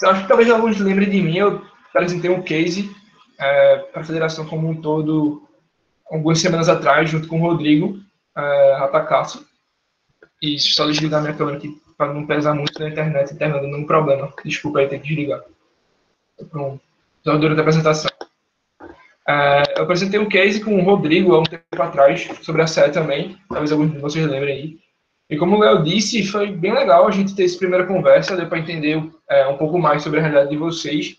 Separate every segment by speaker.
Speaker 1: acho que talvez alguns lembrem de mim, eu apresentei um case para a federação como um todo algumas semanas atrás, junto com o Rodrigo Ratacasso. E só desligar minha câmera aqui para não pesar muito na internet e tá dando um problema. Desculpa aí ter que desligar. Pronto. Durante a apresentação. Eu apresentei um case com o Rodrigo há um tempo atrás, sobre a série também. Talvez alguns de vocês lembrem aí. E como o Léo disse, foi bem legal a gente ter essa primeira conversa, deu para entender um pouco mais sobre a realidade de vocês,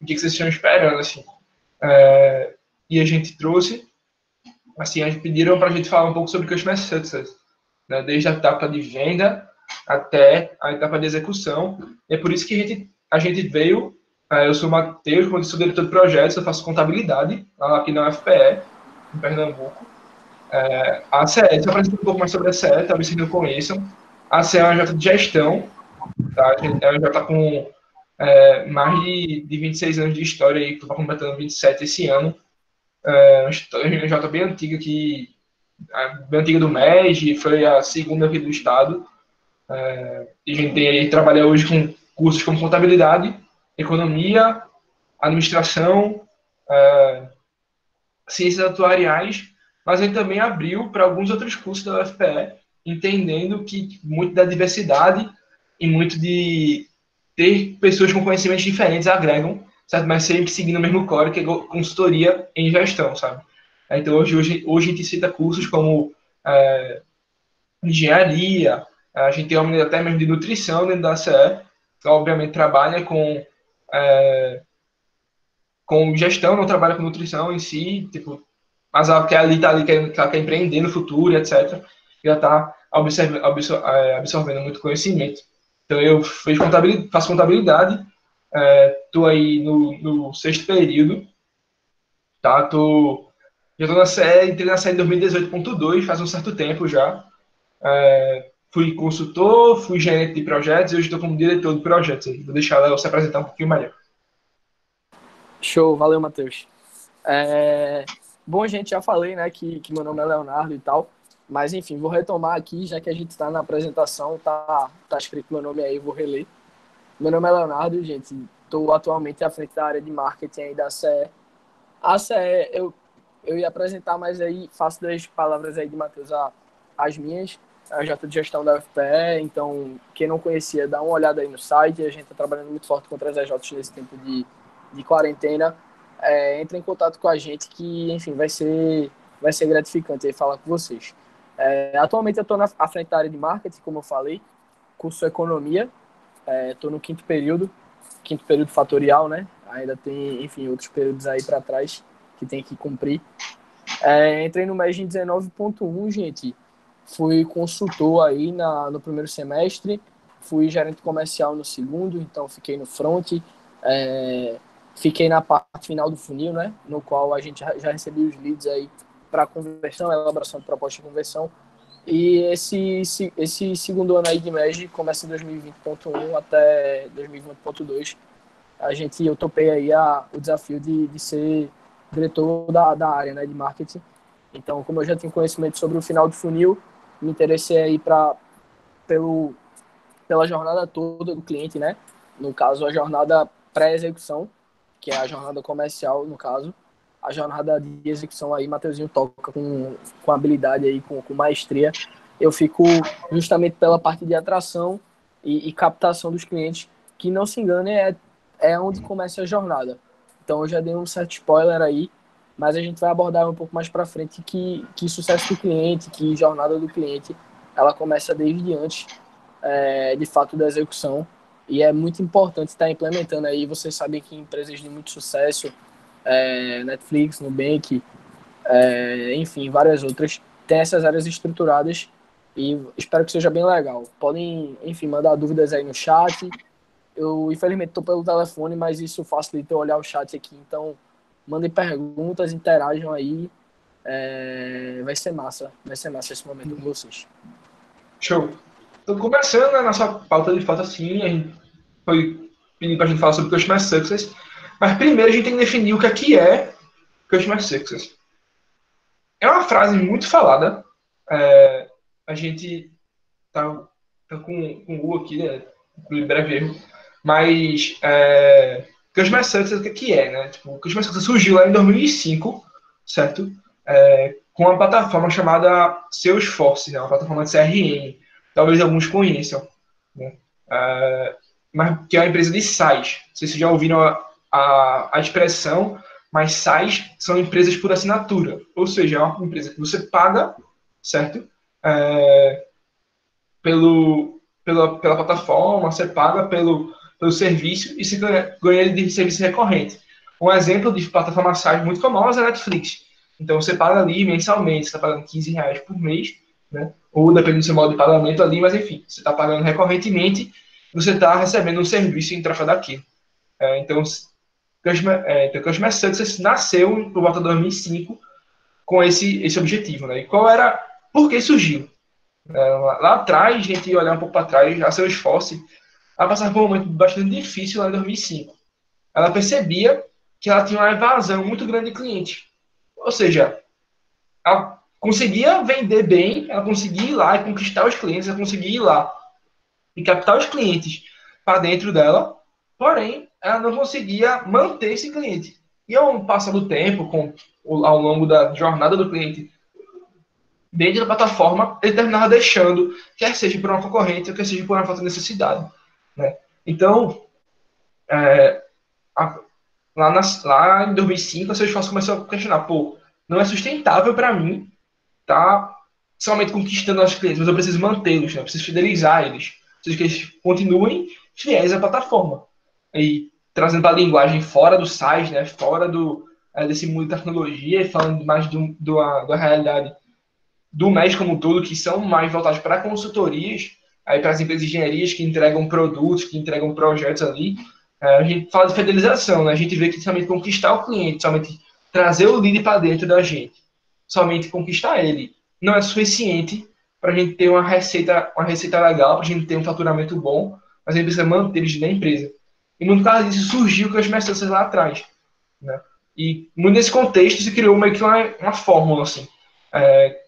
Speaker 1: o que vocês estão esperando, assim. E a gente trouxe, assim, eles pediram para a gente falar um pouco sobre Customer Success, né? Desde a etapa de venda até a etapa de execução. E é por isso que a gente veio. Eu sou o Matheus, como eu sou diretor de projetos, eu faço contabilidade aqui na UFPE, em Pernambuco. A CE, se apresenta um pouco mais sobre a CE, talvez vocês não conheçam. A CE é uma J de gestão, tá? Ela já está com mais de 26 anos de história, aí, estou completando 27 esse ano. Uma J bem antiga, bem antiga do MEG, foi a segunda aqui do estado. E a gente trabalha hoje com cursos como contabilidade, economia, administração, ciências atuariais, mas ele também abriu para alguns outros cursos da UFPE, entendendo que muito da diversidade e muito de ter pessoas com conhecimentos diferentes agregam, certo? Mas sempre seguindo o mesmo core, que é consultoria em gestão, sabe? Então, hoje a gente cita cursos como engenharia, a gente tem uma menina até mesmo de nutrição dentro da CE, que obviamente trabalha com gestão, não trabalha com nutrição em si, tipo, mas ela quer ali, tá ali, ela quer empreender no futuro, etc. E ela está absorvendo muito conhecimento. Então, eu faço contabilidade, estou aí no sexto período, tá? Já estou na série, entrei na série 2018.2, faz um certo tempo já. Fui consultor, fui gerente de projetos e hoje estou como diretor de projetos. Vou deixar ela se apresentar um pouquinho melhor.
Speaker 2: Show, valeu, Matheus. Bom, gente, já falei, né, que meu nome é Leonardo e tal, mas enfim, vou retomar aqui, já que a gente está na apresentação, tá escrito meu nome aí, vou reler. Meu nome é Leonardo, gente, estou atualmente à frente da área de marketing aí da CE. A CE, eu ia apresentar, mas aí faço das palavras aí de Matheus as minhas. A J de gestão da UFPE, então quem não conhecia, dá uma olhada aí no site, a gente está trabalhando muito forte contra as AJs nesse tempo de quarentena. Entre em contato com a gente que, enfim, vai ser gratificante aí falar com vocês. Atualmente eu estou à frente da área de marketing, como eu falei, curso Economia, estou no quinto período fatorial, né? Ainda tem, enfim, outros períodos aí para trás que tem que cumprir. Entrei no MEG em 19.1, gente. Fui consultor aí no primeiro semestre, fui gerente comercial no segundo, então fiquei no front, fiquei na parte final do funil, né? No qual a gente já recebeu os leads aí para conversão, elaboração de proposta de conversão. E esse segundo ano aí de MEG começa em 2020.1 até 2020.2. Eu topei aí o desafio de ser diretor da área, né, de marketing. Então, como eu já tenho conhecimento sobre o final do funil, me interessei aí pela jornada toda do cliente, né? No caso, a jornada pré-execução, que é a jornada comercial, no caso. A jornada de execução aí, Mateuzinho toca com habilidade aí, com maestria. Eu fico justamente pela parte de atração e captação dos clientes, que não se engane, é onde começa a jornada. Então, eu já dei um certo spoiler aí, mas a gente vai abordar um pouco mais para frente que sucesso do cliente, que jornada do cliente, ela começa desde antes, de fato, da execução. E é muito importante estar implementando aí. Vocês sabem que empresas de muito sucesso, Netflix, Nubank, enfim, várias outras, têm essas áreas estruturadas e espero que seja bem legal. Podem, enfim, mandar dúvidas aí no chat. Eu, infelizmente, estou pelo telefone, mas isso facilita eu olhar o chat aqui. Então, mandem perguntas, interajam aí. Vai ser massa esse momento com vocês.
Speaker 1: Show. Então, começando a nossa pauta de fato assim, a gente foi pedindo para a gente falar sobre Customer Success, mas primeiro a gente tem que definir o que é Customer Success. É uma frase muito falada. A gente tá com o Google aqui, né? Por breve erro. Mas Customer Success, o que é, né? Tipo, o Customer Success surgiu lá em 2005, certo? Com uma plataforma chamada Salesforce, né? Uma plataforma de CRM. Talvez alguns conheçam, né? Mas que é uma empresa de SaaS. Não sei se vocês já ouviram a expressão, mas SaaS são empresas por assinatura. Ou seja, é uma empresa que você paga, certo? Pela plataforma, você paga pelo serviço e se ganha de serviço recorrente. Um exemplo de plataforma SaaS muito famosa é a Netflix. Então, você paga ali mensalmente, você está pagando R$ 15 por mês, né? Ou dependendo do seu modo de pagamento ali, mas enfim, você está pagando recorrentemente, você está recebendo um serviço em troca daquilo. Então, Customer Success nasceu por volta de 2005 com esse objetivo, né? E por que surgiu? Lá atrás, a gente olhar um pouco para trás, a Salesforce, ela passava por um momento bastante difícil lá em 2005. Ela percebia que ela tinha uma evasão muito grande de clientes. Ou seja, ela conseguia vender bem, ela conseguia ir lá e conquistar os clientes, ela conseguia ir lá e captar os clientes para dentro dela, porém, ela não conseguia manter esse cliente. E ao passar do tempo, ao longo da jornada do cliente dentro da plataforma, ele terminava deixando, quer seja por uma concorrente, ou quer seja por uma falta de necessidade. Né? Então, a, lá em 2005, a Salesforce começou a questionar, pô, não é sustentável para mim tá somente conquistando os clientes, mas eu preciso mantê-los, né? Eu preciso fidelizar eles, preciso que eles continuem fiéis à plataforma. E trazendo para a linguagem fora do SaaS, né? Fora desse mundo de tecnologia, e falando mais da realidade do MES como um todo, que são mais voltados para consultorias, aí para as empresas de engenharias que entregam produtos, que entregam projetos ali. A gente fala de fidelização, né? A gente vê que somente conquistar o cliente, somente trazer o lead para dentro da gente, somente conquistar ele, não é suficiente para a gente ter uma receita legal, para a gente ter um faturamento bom, mas a gente precisa manter eles na empresa. E muito causa disso surgiu com as Customer lá atrás. Né? E muito nesse contexto se criou meio que uma fórmula assim.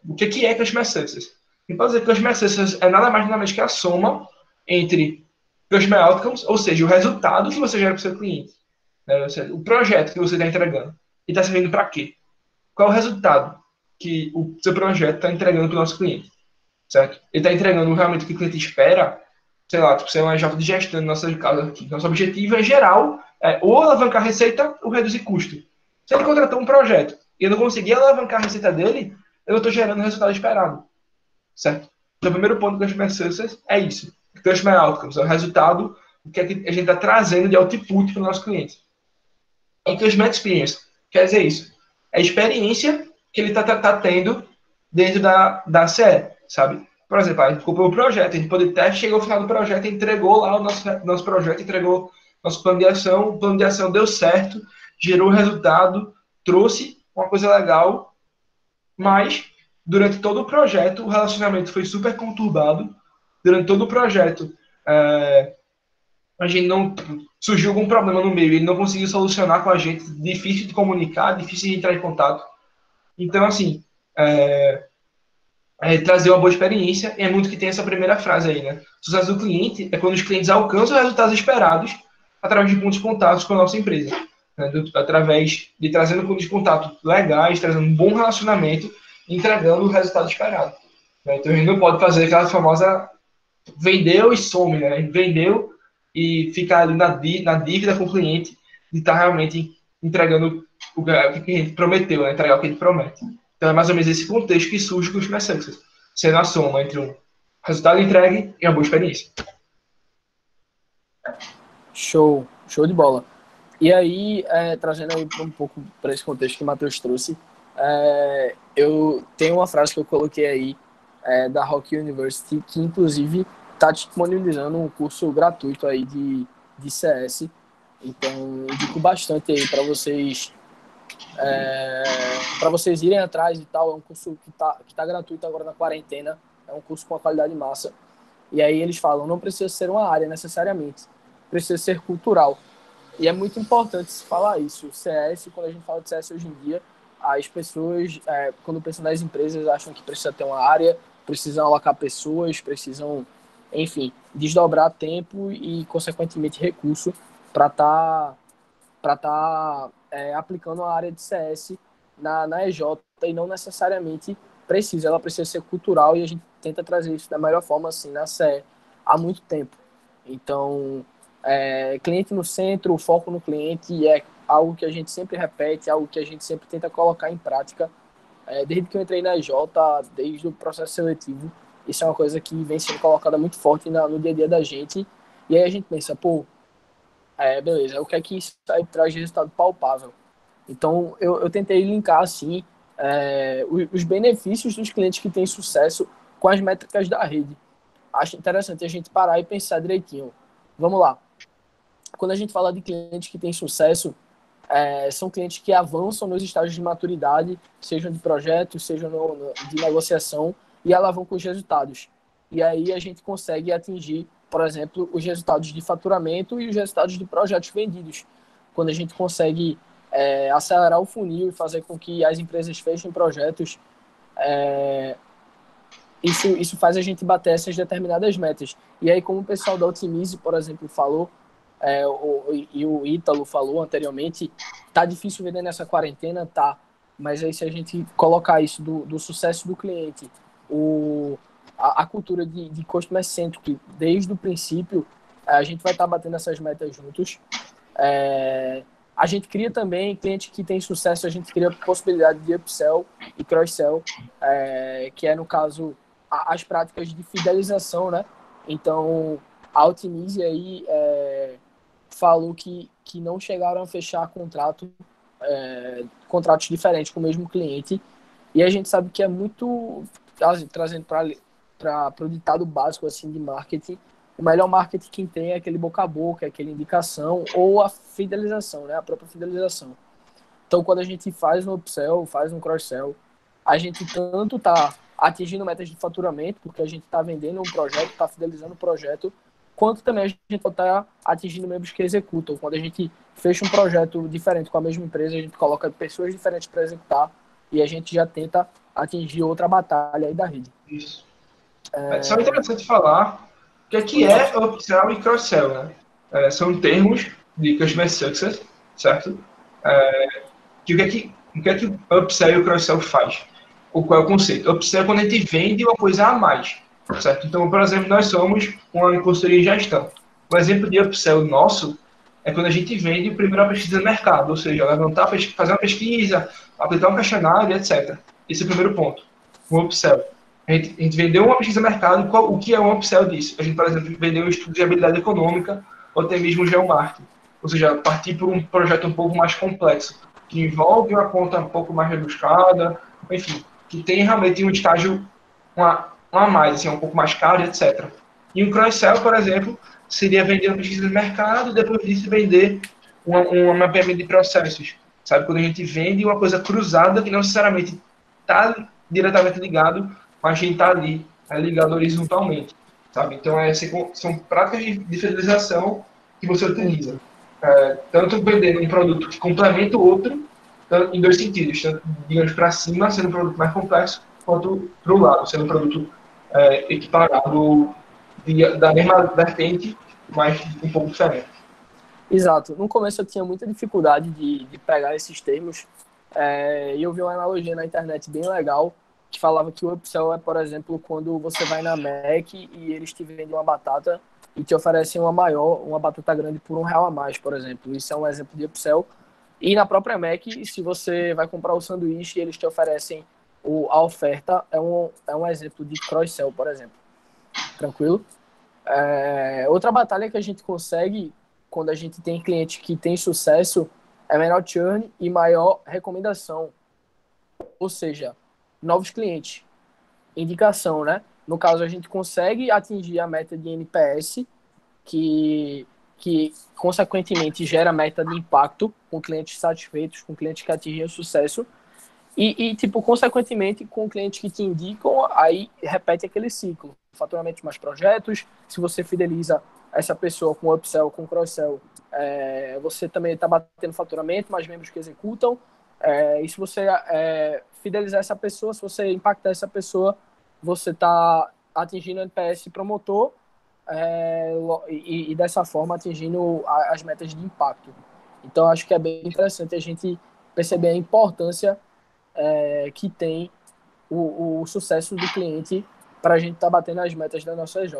Speaker 1: O que é Customer Success? E pode dizer que Customer Success é nada mais nada menos que a soma entre Customer Outcomes, ou seja, o resultado que você gera para o seu cliente, né? Ou seja, o projeto que você está entregando. E está servindo para quê? Qual é o resultado que o seu projeto está entregando para o nosso cliente? Certo? Ele está entregando realmente o que o cliente espera, sei lá, tipo, ser uma jota de gestão no nosso caso aqui. Nosso objetivo, em geral, é ou alavancar receita ou reduzir custo. Se ele contratou um projeto e eu não conseguir alavancar a receita dele, eu não estou gerando o resultado esperado. Certo? Então, o primeiro ponto do Customer Success é isso. Customer Outcomes, é o resultado, o que a gente está trazendo de output para o nosso cliente. E Customer Experience, quer dizer isso. É a experiência que ele está tendo dentro da CE, sabe? Por exemplo, a gente comprou um projeto, a gente pode até chegar ao final do projeto, entregou lá o nosso projeto, entregou nosso plano de ação, o plano de ação deu certo, gerou resultado, trouxe uma coisa legal, mas durante todo o projeto o relacionamento foi super conturbado, durante todo o projeto a gente não surgiu algum problema no meio, ele não conseguiu solucionar com a gente, difícil de comunicar, difícil de entrar em contato. Então, assim, trazer uma boa experiência é muito que tem essa primeira frase aí, né? O sucesso do cliente é quando os clientes alcançam os resultados esperados através de pontos de contato com a nossa empresa. Né? Através de trazendo pontos de contato legais, trazendo um bom relacionamento, entregando o resultado esperado. Né? Então, a gente não pode fazer aquela famosa vendeu e some, né? Vendeu e ficar ali na dívida com o cliente de estar realmente entregando o que o cliente prometeu, né? Entregar o que ele promete. Então é mais ou menos esse contexto que surge com os Customer Success, sendo a soma entre um resultado entregue e uma boa experiência.
Speaker 2: Show de bola. E aí, trazendo aí um pouco para esse contexto que o Matheus trouxe, eu tenho uma frase que eu coloquei aí da Rock University, que inclusive está disponibilizando um curso gratuito aí de CS. Então, indico bastante aí para vocês irem atrás e tal. É um curso que tá gratuito agora na quarentena. É um curso com uma qualidade massa. E aí eles falam, não precisa ser uma área necessariamente, precisa ser cultural. E é muito importante se falar isso. O CS, quando a gente fala de CS hoje em dia, as pessoas, quando pensam nas empresas, acham que precisa ter uma área, precisam alocar pessoas, precisam enfim, desdobrar tempo e, consequentemente, recurso para estar aplicando a área de CS na EJ, e não necessariamente precisa, ela precisa ser cultural, e a gente tenta trazer isso da melhor forma assim na CE há muito tempo. Então, cliente no centro, o foco no cliente é algo que a gente sempre repete, algo que a gente sempre tenta colocar em prática. Desde que eu entrei na EJ, desde o processo seletivo, isso é uma coisa que vem sendo colocada muito forte no dia a dia da gente. E aí a gente pensa, pô, beleza, o que é que isso aí traz de resultado palpável? Então, eu tentei linkar, assim, os benefícios dos clientes que têm sucesso com as métricas da rede. Acho interessante a gente parar e pensar direitinho. Vamos lá. Quando a gente fala de clientes que têm sucesso, são clientes que avançam nos estágios de maturidade, sejam de projeto, sejam de negociação, e alavancam os resultados. E aí a gente consegue atingir, por exemplo, os resultados de faturamento e os resultados de projetos vendidos. Quando a gente consegue acelerar o funil e fazer com que as empresas fechem projetos, isso faz a gente bater essas determinadas metas. E aí, como o pessoal da Otimize, por exemplo, falou, e o Ítalo falou anteriormente, tá difícil vender nessa quarentena, tá. Mas aí, se a gente colocar isso do sucesso do cliente, a cultura de customer centric desde o princípio, a gente vai estar batendo essas metas juntos. A gente cria também, cliente que tem sucesso, a gente cria possibilidade de upsell e cross-sell, que é, no caso, as práticas de fidelização, né? Então, a Otimize aí falou que não chegaram a fechar contratos diferentes com o mesmo cliente, e a gente sabe que é muito, trazendo para o ditado básico assim, de marketing, o melhor marketing que tem é aquele boca a boca, é aquela indicação, ou a fidelização, né? A própria fidelização. Então, quando a gente faz um upsell, faz um cross-sell, a gente tanto está atingindo metas de faturamento, porque a gente está vendendo um projeto, está fidelizando o projeto, quanto também a gente está atingindo membros que executam. Quando a gente fecha um projeto diferente com a mesma empresa, a gente coloca pessoas diferentes para executar, e a gente já tenta atingir outra batalha aí da rede.
Speaker 1: Isso. Só é interessante falar o que é upsell e cross-sell, né? São termos de Customer Success, certo? O que é que o upsell e o cross-sell faz? Qual é o conceito? Upsell é quando a gente vende uma coisa a mais, certo? Então, por exemplo, nós somos uma consultoria de gestão. Um exemplo de upsell nosso é quando a gente vende primeiro a pesquisa de mercado, ou seja, fazer uma pesquisa, aplicar um questionário, etc. Esse é o primeiro ponto, um upsell. A gente vendeu uma pesquisa de mercado, o que é um upsell disso? A gente, por exemplo, vendeu um estudo de habilidade econômica, ou até mesmo geomarketing. Ou seja, partir por um projeto um pouco mais complexo, que envolve uma conta um pouco mais rebuscada, enfim, que tem realmente um estágio a mais, assim, um pouco mais caro, etc. E um cross-sell, por exemplo, seria vender uma pesquisa de mercado e depois disso vender um mapeamento de processos. Sabe? Quando a gente vende uma coisa cruzada que não necessariamente está diretamente ligado, mas a gente está ali, ligado horizontalmente. Sabe? Então, são práticas de fidelização que você utiliza. Tanto vendendo um produto que complementa o outro, em dois sentidos, tanto, digamos, para cima, sendo um produto mais complexo, quanto para o lado, sendo um produto equiparado da mesma vertente, mas um pouco diferente.
Speaker 2: Exato. No começo eu tinha muita dificuldade de pegar esses termos, e eu vi uma analogia na internet bem legal, que falava que o upsell é, por exemplo, quando você vai na Mac e eles te vendem uma batata e te oferecem uma batata grande por R$1 a mais, por exemplo. Isso é um exemplo de upsell. E na própria Mac, se você vai comprar o sanduíche e eles te oferecem a oferta, é um exemplo de cross-sell, por exemplo. Tranquilo? Outra batalha que a gente consegue quando a gente tem cliente que tem sucesso é menor churn e maior recomendação. Ou seja, novos clientes. Indicação, né? No caso, a gente consegue atingir a meta de NPS, que consequentemente gera meta de impacto com clientes satisfeitos, com clientes que atingem o sucesso. Tipo, consequentemente, com clientes que te indicam, aí repete aquele ciclo. Faturamento de mais projetos, se você fideliza essa pessoa com upsell, com cross-sell, você também está batendo faturamento, mais membros que executam. E se você fidelizar essa pessoa, se você impactar essa pessoa, você está atingindo o NPS promotor e dessa forma atingindo as metas de impacto. Então, acho que é bem interessante a gente perceber a importância que tem o sucesso do cliente para a gente estar batendo as metas da nossa EJ.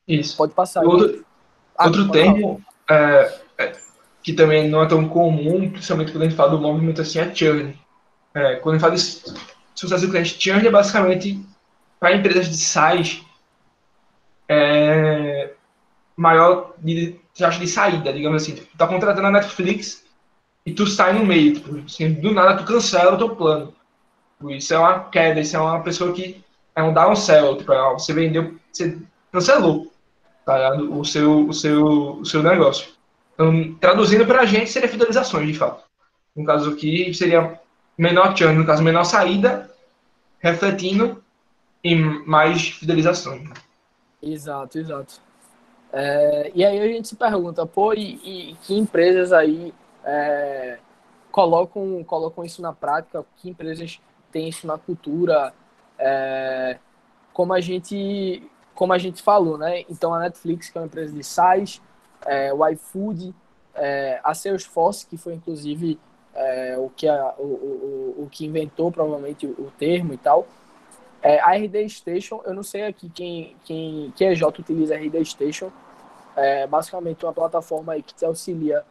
Speaker 1: Isso.
Speaker 2: Pode passar
Speaker 1: E
Speaker 2: aí, Matheus.
Speaker 1: outro
Speaker 2: Pode falar.
Speaker 1: termo que também não é tão comum, principalmente quando a gente fala do movimento assim, é churn. Quando a gente fala de sucesso do cliente, churn é basicamente para empresas de size maior de taxa de saída, digamos assim. Tu tá contratando a Netflix e tu sai no meio, tipo, assim, do nada tu cancela o teu plano. Isso é uma queda, isso é uma pessoa que é um downsell, tipo, você vendeu, você cancelou, tá ligado? O seu negócio. Então, traduzindo para a gente, seria fidelizações, de fato. No caso aqui, seria menor churn, no caso, menor saída, refletindo em mais fidelizações.
Speaker 2: Exato, exato. E aí a gente se pergunta, pô, e que empresas aí colocam isso na prática, que empresas têm isso na cultura, é, como a gente falou, né? Então a Netflix, que é uma empresa de SaaS, o iFood, a Salesforce, que foi inclusive o que inventou provavelmente o termo e tal. A RD Station, eu não sei aqui quem EJ utiliza a RD Station, basicamente uma plataforma aí que te auxilia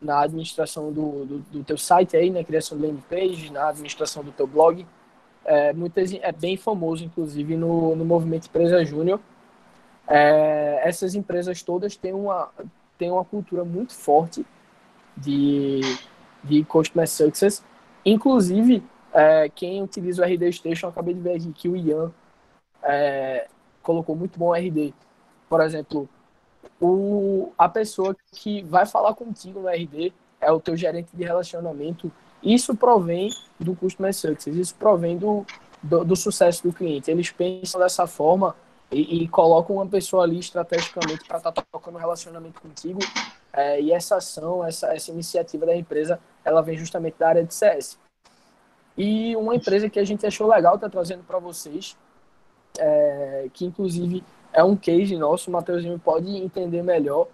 Speaker 2: na administração do teu site aí, na criação de landing page, na administração do teu blog. É bem famoso, inclusive, no movimento Empresa Júnior. Essas empresas todas têm uma cultura muito forte de, de Customer Success. Inclusive, quem utiliza o RD Station, eu acabei de ver aqui que o Ian colocou muito bom o RD. Por exemplo, a pessoa que vai falar contigo no RD é o teu gerente de relacionamento. Isso provém do Customer Success, isso provém do sucesso do cliente. Eles pensam dessa forma e colocam uma pessoa ali estrategicamente para estar tocando um relacionamento contigo. E essa ação, essa iniciativa da empresa, ela vem justamente da área de CS. E uma empresa que a gente achou legal estar trazendo para vocês, que inclusive é um case nosso, o Matheusinho pode entender melhor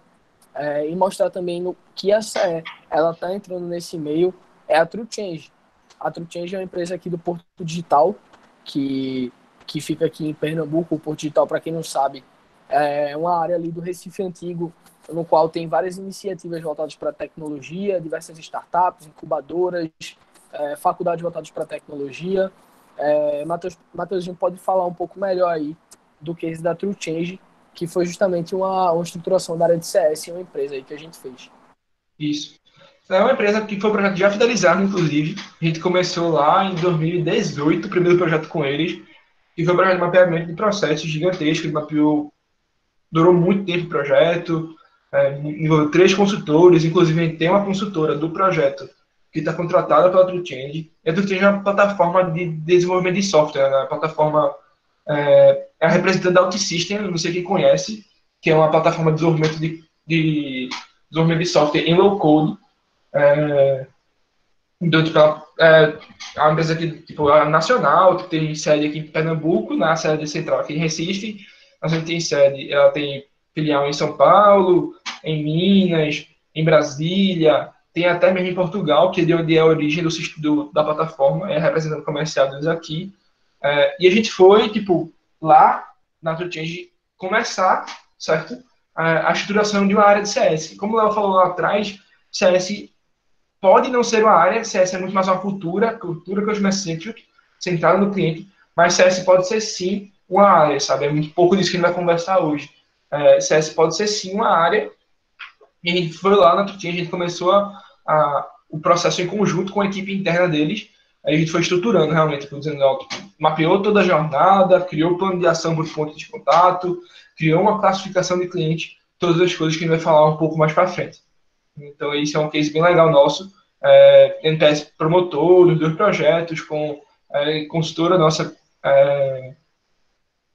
Speaker 2: e mostrar também no que ela está entrando nesse meio, é a True Change. A True Change é uma empresa aqui do Porto Digital, que fica aqui em Pernambuco. O Porto Digital, para quem não sabe, é uma área ali do Recife Antigo, no qual tem várias iniciativas voltadas para tecnologia, diversas startups, incubadoras, faculdades voltadas para tecnologia. Matheusinho pode falar um pouco melhor aí do case da True Change, que foi justamente uma estruturação da área de CS em uma empresa aí que a gente fez.
Speaker 1: Isso. É uma empresa que foi um projeto já finalizado, inclusive. A gente começou lá em 2018, o primeiro projeto com eles, e foi um projeto de mapeamento de processos gigantesco. Ele mapeou, durou muito tempo o projeto, envolveu 3 consultores, inclusive a gente tem uma consultora do projeto que está contratada pela TrueChange. E a TrueChange é uma plataforma de desenvolvimento de software, né? A plataforma é a representante da OutSystem, não sei quem conhece, que é uma plataforma de desenvolvimento de software em low code. Então, tipo, é uma empresa que, tipo, é nacional, que tem sede aqui em Pernambuco, na sede central aqui em Recife. A gente tem sede, ela tem filial em São Paulo, em Minas, em Brasília, tem até mesmo em Portugal, que é de onde é a origem da plataforma, é representante comercial deles aqui. E a gente foi, tipo, lá na TrueChange começar, certo? A estruturação de uma área de CS. Como o Léo falou lá atrás, CS pode não ser uma área, CS é muito mais uma cultura customer-centric, centrada no cliente, mas CS pode ser sim uma área, sabe? É um pouco disso que a gente vai conversar hoje. CS pode ser sim uma área, e a gente foi lá na TrueChange, a gente começou o processo em conjunto com a equipe interna deles. Aí a gente foi estruturando realmente, dizendo, ó, mapeou toda a jornada, criou o plano de ação para o ponto de contato, criou uma classificação de cliente, todas as coisas que a gente vai falar um pouco mais para frente. Então, isso é um case bem legal nosso. NPS promotor dos 2 projetos, com consultora nossa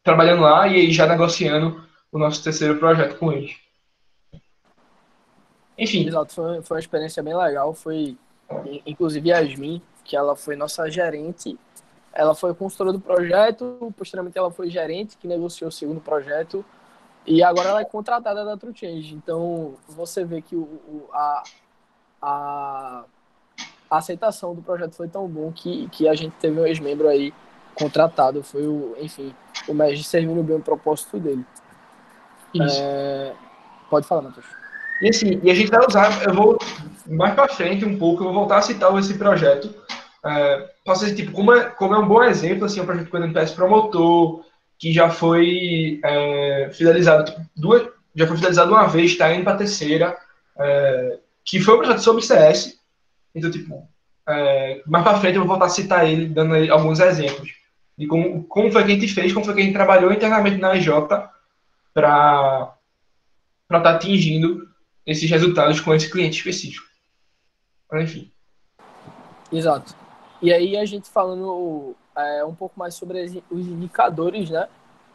Speaker 1: trabalhando lá e aí já negociando o nosso terceiro projeto com eles. Enfim,
Speaker 2: Exato, foi uma experiência bem legal. Foi, inclusive, Yasmin, que ela foi nossa gerente. Ela foi consultora do projeto, posteriormente ela foi gerente, que negociou o segundo projeto. E agora ela é contratada da True Change. Então, você vê que a aceitação do projeto foi tão bom que a gente teve um ex-membro aí contratado. Foi enfim, o Messi servindo bem o propósito dele.
Speaker 1: Isso.
Speaker 2: Pode falar, Matheus.
Speaker 1: E assim, e a gente vai usar, eu vou mais para frente um pouco, eu vou voltar a citar esse projeto. Posso dizer, tipo, como é um bom exemplo, assim, é um projeto com o NPS Promotor, que já foi fidelizado já foi fidelizado uma vez, está indo para a terceira, que foi um projeto sobre CS. Então, tipo, mais para frente eu vou voltar a citar ele, dando aí alguns exemplos de como foi que a gente fez, como foi que a gente trabalhou internamente na EJ para estar atingindo esses resultados com esse cliente específico. Mas, enfim.
Speaker 2: Exato. E aí a gente falando um pouco mais sobre os indicadores, né?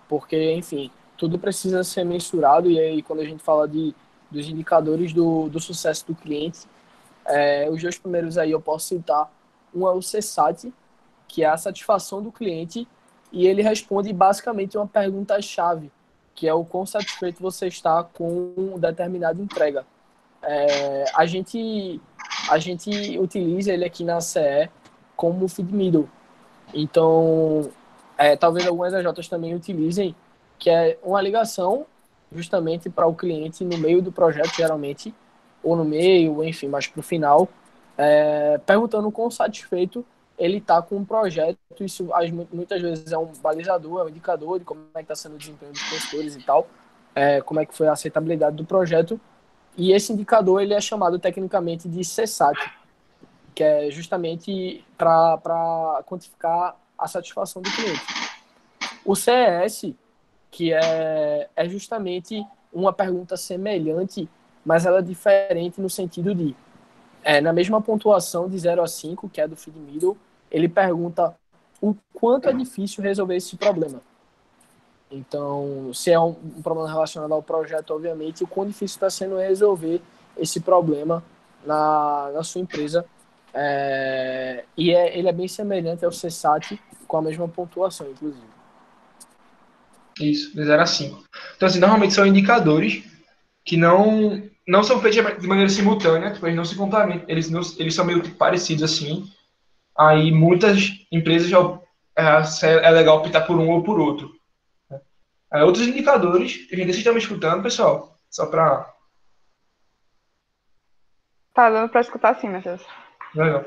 Speaker 2: Porque, enfim, tudo precisa ser mensurado e aí quando a gente fala dos indicadores do sucesso do cliente, os dois primeiros aí eu posso citar. Um é o CSAT, que é a satisfação do cliente, e ele responde basicamente uma pergunta-chave, que é o quão satisfeito você está com determinada entrega. A gente utiliza ele aqui na CE como feed middle. Então, talvez algumas AJs também utilizem, que é uma ligação justamente para o cliente no meio do projeto, geralmente, ou no meio, ou enfim, mas para o final, perguntando quão satisfeito ele está com o projeto. Isso muitas vezes é um balizador, é um indicador de como é que está sendo o desempenho dos consultores e tal, como é que foi a aceitabilidade do projeto. E esse indicador ele é chamado tecnicamente de CSAT, que é justamente para quantificar a satisfação do cliente. O CES, que é justamente uma pergunta semelhante, mas ela é diferente no sentido de, na mesma pontuação de 0 a 5, que é do feed middle, ele pergunta o quanto é difícil resolver esse problema. Então, se é um problema relacionado ao projeto, obviamente, o quão difícil está sendo resolver esse problema na sua empresa. Ele é bem semelhante ao CSAT, com a mesma pontuação, inclusive.
Speaker 1: Isso, de 0 a 5. Então, assim, normalmente são indicadores que não são feitos de maneira simultânea, tipo, eles não se complementam, eles são meio que parecidos assim. Aí muitas empresas já é legal optar por um ou por outro. Outros indicadores, que a gente vocês estão me escutando, pessoal, só para.
Speaker 3: Tá dando para escutar sim, Matheus.
Speaker 1: Legal.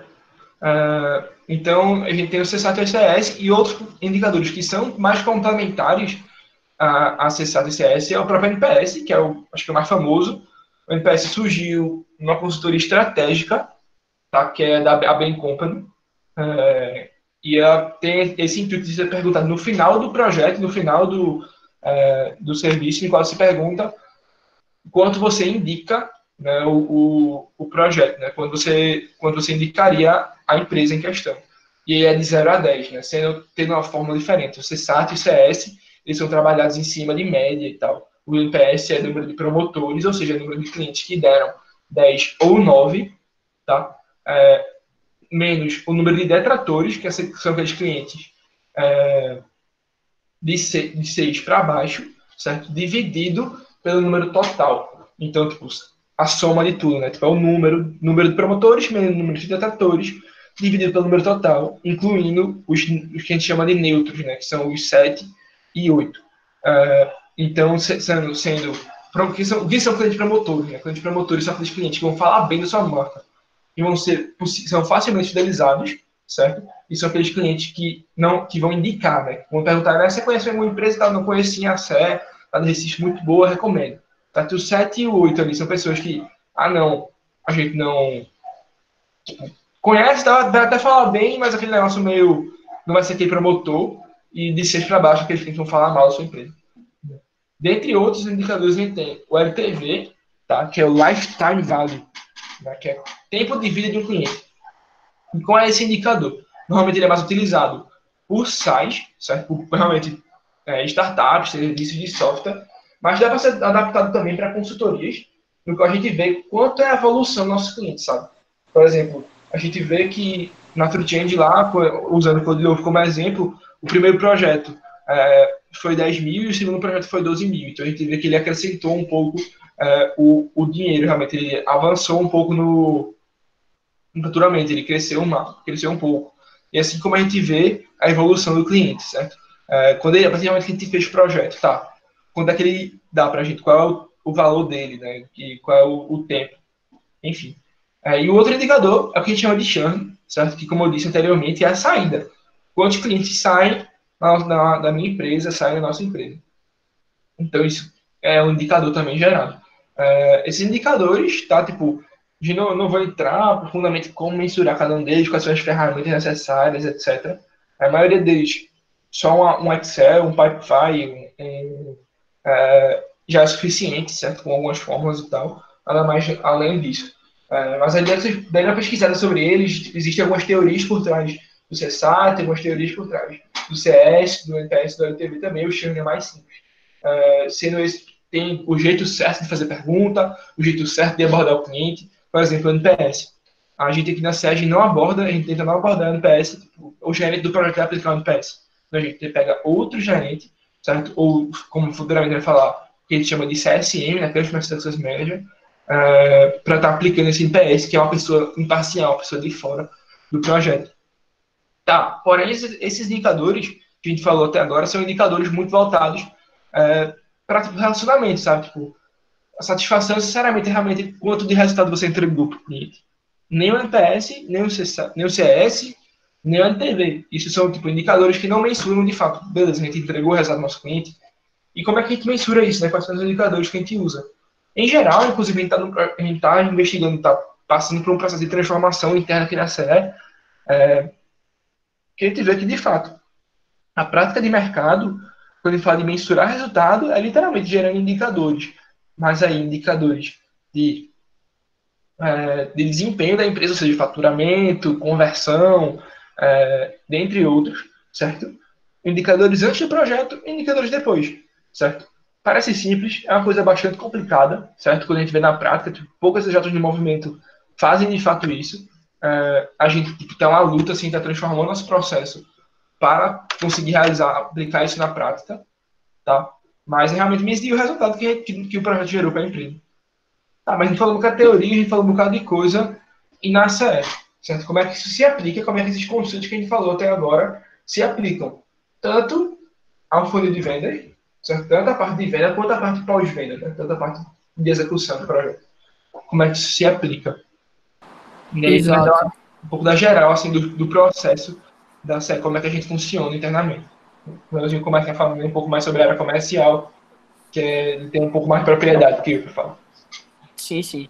Speaker 1: Então, a gente tem o CSAT e o CS e outros indicadores que são mais complementares a CSAT e CS é o próprio NPS, que acho que é o mais famoso. O NPS surgiu numa consultoria estratégica, tá, que é da Bain Company, e ela tem esse intuito de ser perguntado no final do projeto, no final do serviço, em qual se pergunta quanto você indica, né, o projeto, né, quando você indicaria a empresa em questão. E aí é de 0 a 10, né, tendo uma fórmula diferente. O CSAT e o CS, eles são trabalhados em cima de média e tal. O NPS é número de promotores, ou seja, número de clientes que deram 10 ou 9, tá? Menos o número de detratores, que são aqueles clientes de 6 para baixo, certo? Dividido pelo número total. Então, tipo, a soma de tudo, né? Tipo, é o número de promotores menos o número de detratores, dividido pelo número total, incluindo os que a gente chama de neutros, né? Que são os 7 e 8. Então, sendo o que são clientes promotores, né? Clientes promotores são aqueles clientes que vão falar bem da sua marca e são facilmente fidelizados, certo? E são aqueles clientes que vão indicar, né? Vão perguntar, você conhece alguma empresa? Tá, não conhecia a Sé, tá no Recife, muito boa, recomendo. Tá, o 7 e o 8 ali são pessoas que, não, a gente não conhece, vai até falar bem, mas aquele negócio meio, não vai ser aquele promotor, e de 6 para baixo, aqueles clientes vão falar mal da sua empresa. Dentre outros indicadores, a gente tem o LTV, tá? Que é o Lifetime Value, né? Que é tempo de vida de um cliente. E qual é esse indicador? Normalmente ele é mais utilizado por SaaS, certo? Por realmente startups, serviços de software, mas dá para ser adaptado também para consultorias, no qual a gente vê quanto é a evolução dos nossos clientes, sabe? Por exemplo, a gente vê que na TrueChange lá, usando o Code Novo como exemplo, o primeiro projeto foi 10 mil e o segundo projeto foi 12 mil. Então a gente vê que ele acrescentou um pouco o dinheiro, realmente. Ele avançou um pouco no faturamento, ele cresceu um pouco. E assim como a gente vê a evolução do cliente, certo? A partir do momento que a gente fez o projeto, tá? Quando é que ele dá para a gente? Qual é o valor dele, né? Qual é o tempo? Enfim. E o outro indicador é o que a gente chama de churn, certo? Que, como eu disse anteriormente, é a saída. Quantos clientes saem da minha empresa, saem da nossa empresa. Então, isso é um indicador também gerado. Esses indicadores, tá? Tipo, não vou entrar profundamente em como mensurar cada um deles, quais são as ferramentas necessárias, etc. A maioria deles, só um Excel, um Pipefy, já é suficiente, certo? Com algumas fórmulas e tal. Nada mais além disso. Mas aí, daí uma pesquisada sobre eles, existem algumas teorias por trás do CSAT, tem algumas teorias por trás do CS, do NPS, do LTV também. O churn é mais simples. Sendo esse, tem o jeito certo de fazer pergunta, o jeito certo de abordar o cliente. Por exemplo, o NPS. A gente aqui na SEG não aborda, a gente tenta não abordar o NPS, tipo, o gerente do projeto vai aplicar o NPS. Então a gente pega outro gerente, certo? Ou, como futuramente vai falar, que a gente chama de CSM, né? Customer Success Manager, para estar aplicando esse NPS, que é uma pessoa imparcial, uma pessoa de fora do projeto. Tá, porém, esses indicadores que a gente falou até agora são indicadores muito voltados para tipo, relacionamento, sabe? Tipo, a satisfação, sinceramente, é realmente quanto de resultado você entregou para o cliente. Nem o NPS, nem o CS, nem o NTV. Isso são tipo, indicadores que não mensuram de fato. Beleza, a gente entregou o resultado do nosso cliente. E como é que a gente mensura isso? Né? Quais são os indicadores que a gente usa? Em geral, inclusive, a gente está investigando, está passando por um processo de transformação interna aqui na CE, que a gente vê que, de fato, a prática de mercado, quando a gente fala de mensurar resultado, é literalmente gerando indicadores. Mas aí, indicadores de desempenho da empresa, ou seja, faturamento, conversão, dentre outros, certo? Indicadores antes do projeto e indicadores depois, certo? Parece simples, é uma coisa bastante complicada, certo? Quando a gente vê na prática, tipo, poucas CJs de movimento fazem de fato isso. A gente tem uma luta, assim, está transformando nosso processo para conseguir aplicar isso na prática, tá? Mas é realmente medir o resultado que o projeto gerou para a empresa. Tá, mas a gente falou um bocado de teoria, a gente falou um bocado de coisa, e na CE, certo? Como é que isso se aplica, como é que esses conceitos que a gente falou até agora se aplicam, tanto ao funil de vendas, certo? Tanto a parte de venda quanto a parte pós-venda, né? Tanto a parte de execução do projeto. Como é que isso se aplica? E aí tu vai dar
Speaker 2: Exato.
Speaker 1: um pouco da geral, assim, do processo da CE, como é que a gente funciona internamente. Quando a gente começa a falar um pouco mais sobre a área comercial, que ele tem um pouco mais de propriedade que eu falo.
Speaker 2: Sim, sim.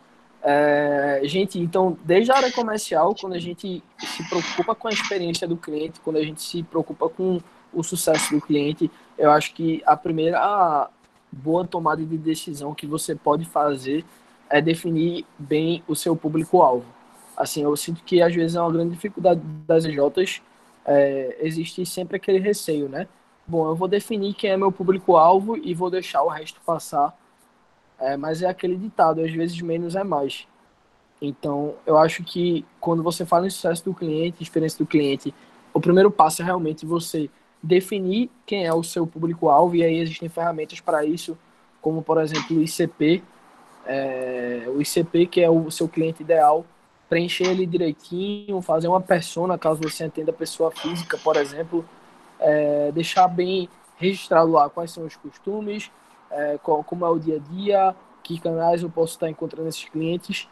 Speaker 2: Gente, então, desde a área comercial, quando a gente se preocupa com a experiência do cliente, quando a gente se preocupa com o sucesso do cliente, eu acho que a primeira boa tomada de decisão que você pode fazer é definir bem o seu público-alvo. Assim, eu sinto que às vezes é uma grande dificuldade das EJs, existe sempre aquele receio, né? Bom, eu vou definir quem é meu público-alvo e vou deixar o resto passar, mas é aquele ditado, às vezes menos é mais. Então, eu acho que quando você fala em sucesso do cliente, experiência do cliente, o primeiro passo é realmente você definir quem é o seu público-alvo, e aí existem ferramentas para isso, como, por exemplo, o ICP, o ICP, que é o seu cliente ideal, preencher ele direitinho, fazer uma persona, caso você entenda pessoa física, por exemplo, deixar bem registrado lá quais são os costumes, como é o dia a dia, que canais eu posso estar encontrando esses clientes,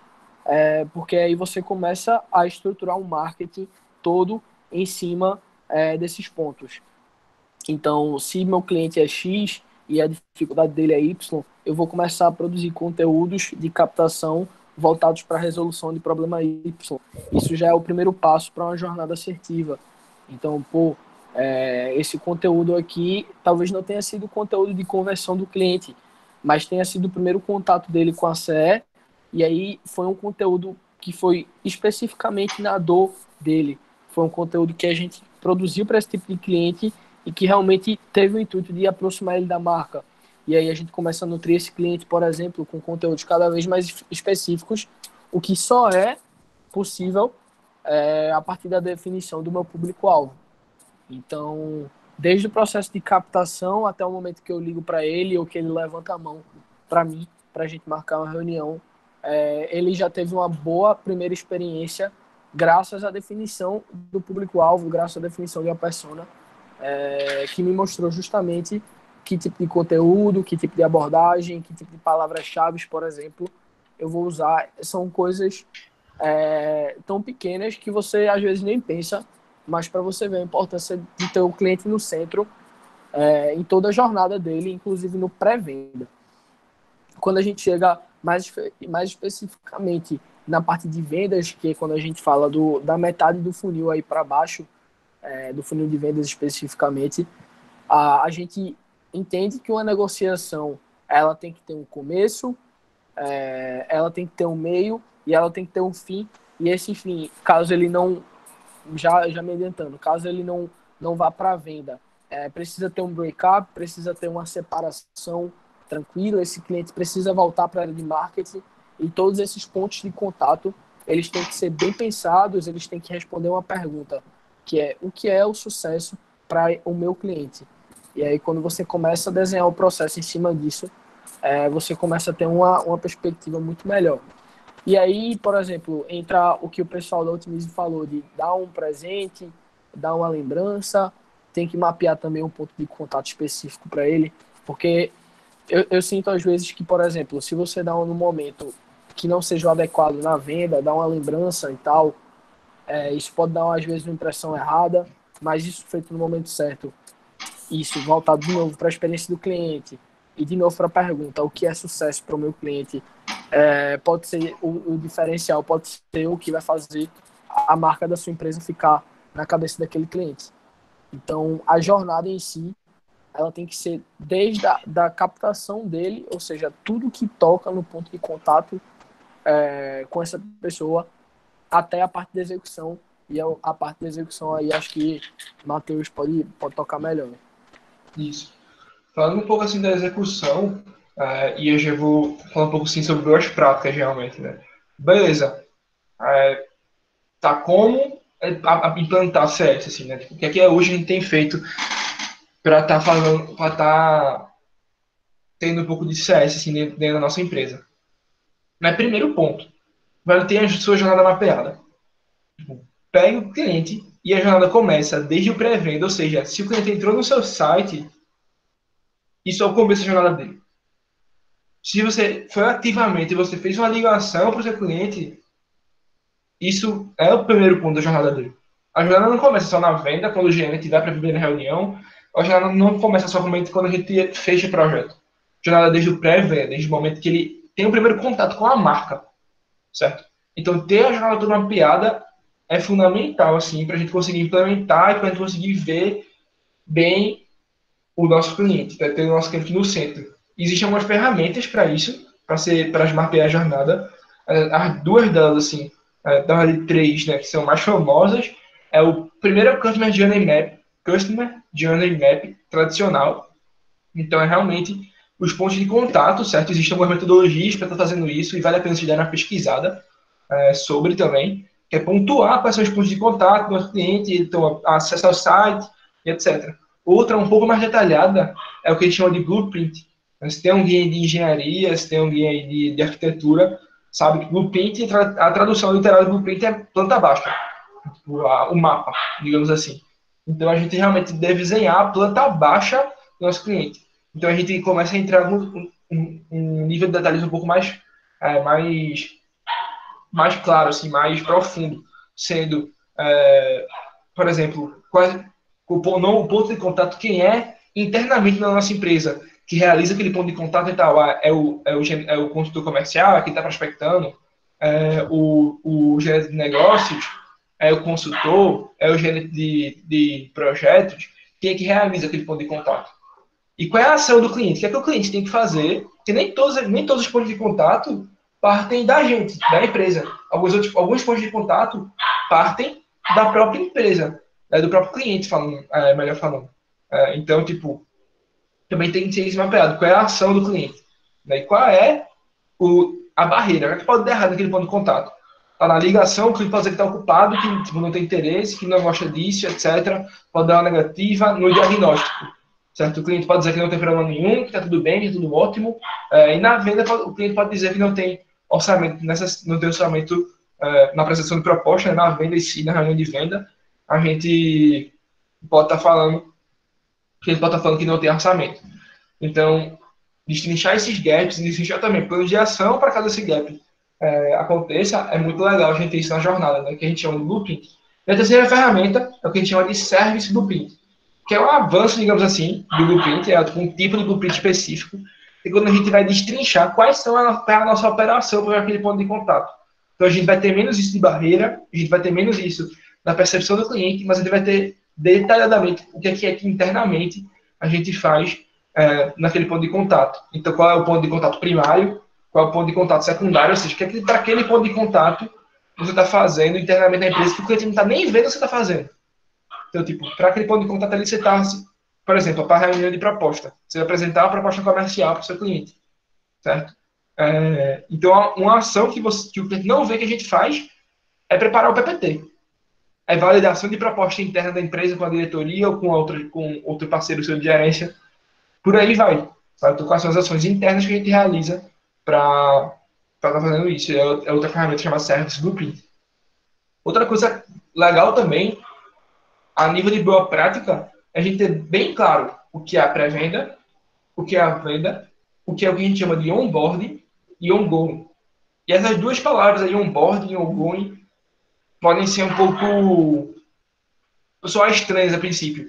Speaker 2: porque aí você começa a estruturar um marketing todo em cima desses pontos. Então, se meu cliente é X e a dificuldade dele é Y, eu vou começar a produzir conteúdos de captação voltados para a resolução de problema Y. Isso já é o primeiro passo para uma jornada assertiva. Então, esse conteúdo aqui talvez não tenha sido conteúdo de conversão do cliente, mas tenha sido o primeiro contato dele com a CE, e aí foi um conteúdo que foi especificamente na dor dele. Foi um conteúdo que a gente produziu para esse tipo de cliente e que realmente teve o intuito de aproximar ele da marca. E aí a gente começa a nutrir esse cliente, por exemplo, com conteúdos cada vez mais específicos, o que só é possível a partir da definição do meu público-alvo. Então, desde o processo de captação até o momento que eu ligo para ele ou que ele levanta a mão para mim, para a gente marcar uma reunião, ele já teve uma boa primeira experiência graças à definição do público-alvo, graças à definição de uma persona, que me mostrou justamente que tipo de conteúdo, que tipo de abordagem, que tipo de palavras-chave, por exemplo, eu vou usar. São coisas tão pequenas que você às vezes nem pensa, mas para você ver a importância de ter o cliente no centro em toda a jornada dele, inclusive no pré-venda. Quando a gente chega mais especificamente na parte de vendas, que é quando a gente fala da metade do funil aí para baixo, do funil de vendas especificamente, a gente entende que uma negociação ela tem que ter um começo, ela tem que ter um meio e ela tem que ter um fim. E esse fim, caso ele não, já me adiantando, caso ele não vá para a venda, precisa ter um break-up, precisa ter uma separação tranquila, esse cliente precisa voltar para a área de marketing, e todos esses pontos de contato, eles têm que ser bem pensados, eles têm que responder uma pergunta, que é: o que é o sucesso para o meu cliente? E aí, quando você começa a desenhar o processo em cima disso, você começa a ter uma perspectiva muito melhor. E aí, por exemplo, entra o que o pessoal da Otimize falou, de dar um presente, dar uma lembrança, tem que mapear também um ponto de contato específico para ele, porque eu sinto às vezes que, por exemplo, se você dá no momento que não seja o adequado na venda, dá uma lembrança e tal, isso pode dar às vezes uma impressão errada, mas isso feito no momento certo, isso voltado de novo para a experiência do cliente e de novo para a pergunta: o que é sucesso para o meu cliente? Pode ser o diferencial, pode ser o que vai fazer a marca da sua empresa ficar na cabeça daquele cliente. Então, a jornada em si, ela tem que ser desde da captação dele, ou seja, tudo que toca no ponto de contato com essa pessoa, até a parte da execução. E a parte da execução aí, acho que Matheus pode tocar melhor.
Speaker 1: Isso. Falando um pouco assim da execução, e eu já vou falar um pouco assim sobre boas práticas realmente, né? Beleza. Tá como implantar CS, assim, né? Tipo, o que é que hoje a gente tem feito para estar falando, para estar tendo um pouco de CS assim dentro da nossa empresa? Mas primeiro ponto, vai ter a sua jornada mapeada. Pega o cliente e a jornada começa desde o pré-venda, ou seja, se o cliente entrou no seu site, isso é o começo da jornada dele. Se você foi ativamente e você fez uma ligação para o seu cliente, isso é o primeiro ponto da jornada dele. A jornada não começa só na venda, quando o gerente vai para a primeira reunião. A jornada não começa somente quando a gente fecha o projeto. A jornada desde o pré-venda, desde o momento que ele tem o primeiro contato com a marca, certo? Então, ter a jornada toda mapeada é fundamental, assim, para a gente conseguir implementar e para a gente conseguir ver bem o nosso cliente, para ter o nosso cliente no centro. Existem algumas ferramentas para isso, para mapear a jornada. As duas delas, assim, da ordem de três, né, que são mais famosas, o primeiro é o Customer Journey Map tradicional. Então, é realmente os pontos de contato, certo? Existem algumas metodologias para estar fazendo isso e vale a pena se dar uma pesquisada sobre também, que é pontuar quais são os pontos de contato do nosso cliente, então, acesso ao site, etc. Outra, um pouco mais detalhada, é o que a gente chama de blueprint. Se tem um guia de engenharia, se tem um guia de arquitetura, sabe que blueprint, a tradução literal do blueprint é planta baixa, o mapa, digamos assim. Então, a gente realmente deve desenhar a planta baixa do nosso cliente. Então, a gente começa a entrar num nível de detalhes um pouco mais claro, assim, mais profundo, sendo, por exemplo, o ponto de contato, quem é internamente na nossa empresa, que realiza aquele ponto de contato e tal, é o consultor comercial, que está prospectando, o gerente de negócios, é o consultor, é o gerente de projetos, quem é que realiza aquele ponto de contato. E qual é a ação do cliente? O que é que o cliente tem que fazer? Porque nem todos os pontos de contato partem da gente, da empresa. Alguns pontos de contato partem da própria empresa, do próprio cliente, melhor falando. Então, tipo, também tem que ser isso mapeado. Qual é a ação do cliente? Né? E qual é a barreira? O que pode dar errado naquele ponto de contato? tá na ligação, o cliente pode dizer que está ocupado, que tipo, não tem interesse, que não gosta disso, etc. Pode dar uma negativa no diagnóstico, certo? O cliente pode dizer que não tem problema nenhum, que está tudo bem, que está tudo ótimo. E na venda, o cliente pode dizer que não tem orçamento, não tem orçamento na apresentação de proposta, né? Na venda em si, na reunião de venda, a gente pode estar falando que não tem orçamento. Então, destrinchar esses gaps e destrinchar também planos de ação para cada esse gap aconteça, é muito legal a gente ter isso na jornada, né? Que a gente chama de blueprint. E a terceira ferramenta é o que a gente chama de service blueprint, que é um avanço, digamos assim, do blueprint, é um tipo de blueprint específico, e quando a gente vai destrinchar quais são a nossa operação para aquele ponto de contato. Então, a gente vai ter menos isso de barreira, a gente vai ter menos isso na percepção do cliente, mas a gente vai ter detalhadamente o que é que internamente a gente faz naquele ponto de contato. Então, qual é o ponto de contato primário, qual é o ponto de contato secundário, ou seja, o que é que para aquele ponto de contato você está fazendo internamente na empresa que o cliente não está nem vendo o que você está fazendo. Então, tipo, para aquele ponto de contato ali, você está, por exemplo, para a reunião de proposta. Você vai apresentar a proposta comercial para o seu cliente, certo? Então, uma ação que o cliente não vê que a gente faz é preparar o PPT. É validação de proposta interna da empresa com a diretoria ou com outro parceiro seu de gerência. Por aí vai. Sabe? Então, quais são as ações internas que a gente realiza para estar fazendo isso? É outra ferramenta chamada Service Blueprint. Outra coisa legal também, a nível de boa prática, é a gente ter bem claro o que é a pré-venda, o que é a venda, o que é o que a gente chama de onboarding e ongoing. E essas duas palavras aí, onboarding e ongoing, podem ser um pouco só estranhas a princípio.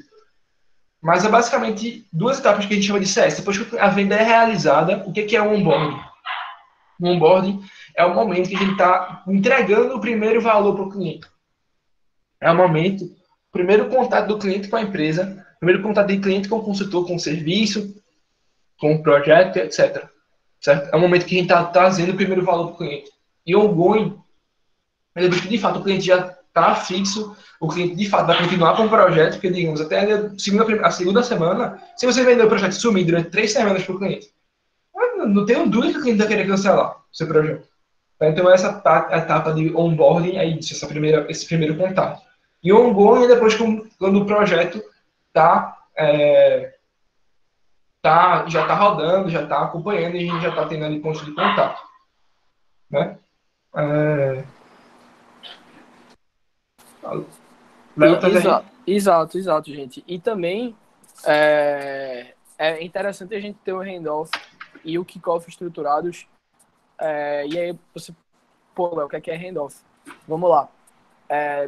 Speaker 1: Mas é basicamente duas etapas que a gente chama de CS. Depois que a venda é realizada, o que é o onboarding? O onboarding é o momento que a gente está entregando o primeiro valor para o cliente. É o momento, o primeiro contato do cliente com a empresa, o primeiro contato do cliente com o consultor, com o serviço, com o projeto, etc. Certo? É o momento que a gente está trazendo o primeiro valor para o cliente. E o ongoing é depois que, de fato, o cliente já está fixo, o cliente, de fato, vai continuar com o projeto, porque, digamos, até a segunda semana, se você vender o projeto e sumir durante 3 semanas para o cliente, não tenho dúvida que o cliente vai querer cancelar o seu projeto. Então, essa etapa de onboarding é isso, esse primeiro contato. E o ongoing é depois quando o projeto já está rodando, já está acompanhando e a gente já está tendo ali pontos de contato. Né? Léo, tá
Speaker 2: Exato, gente. E também é interessante a gente ter o handoff e o kickoff estruturados. E aí você, Léo, o que é handoff? Vamos lá.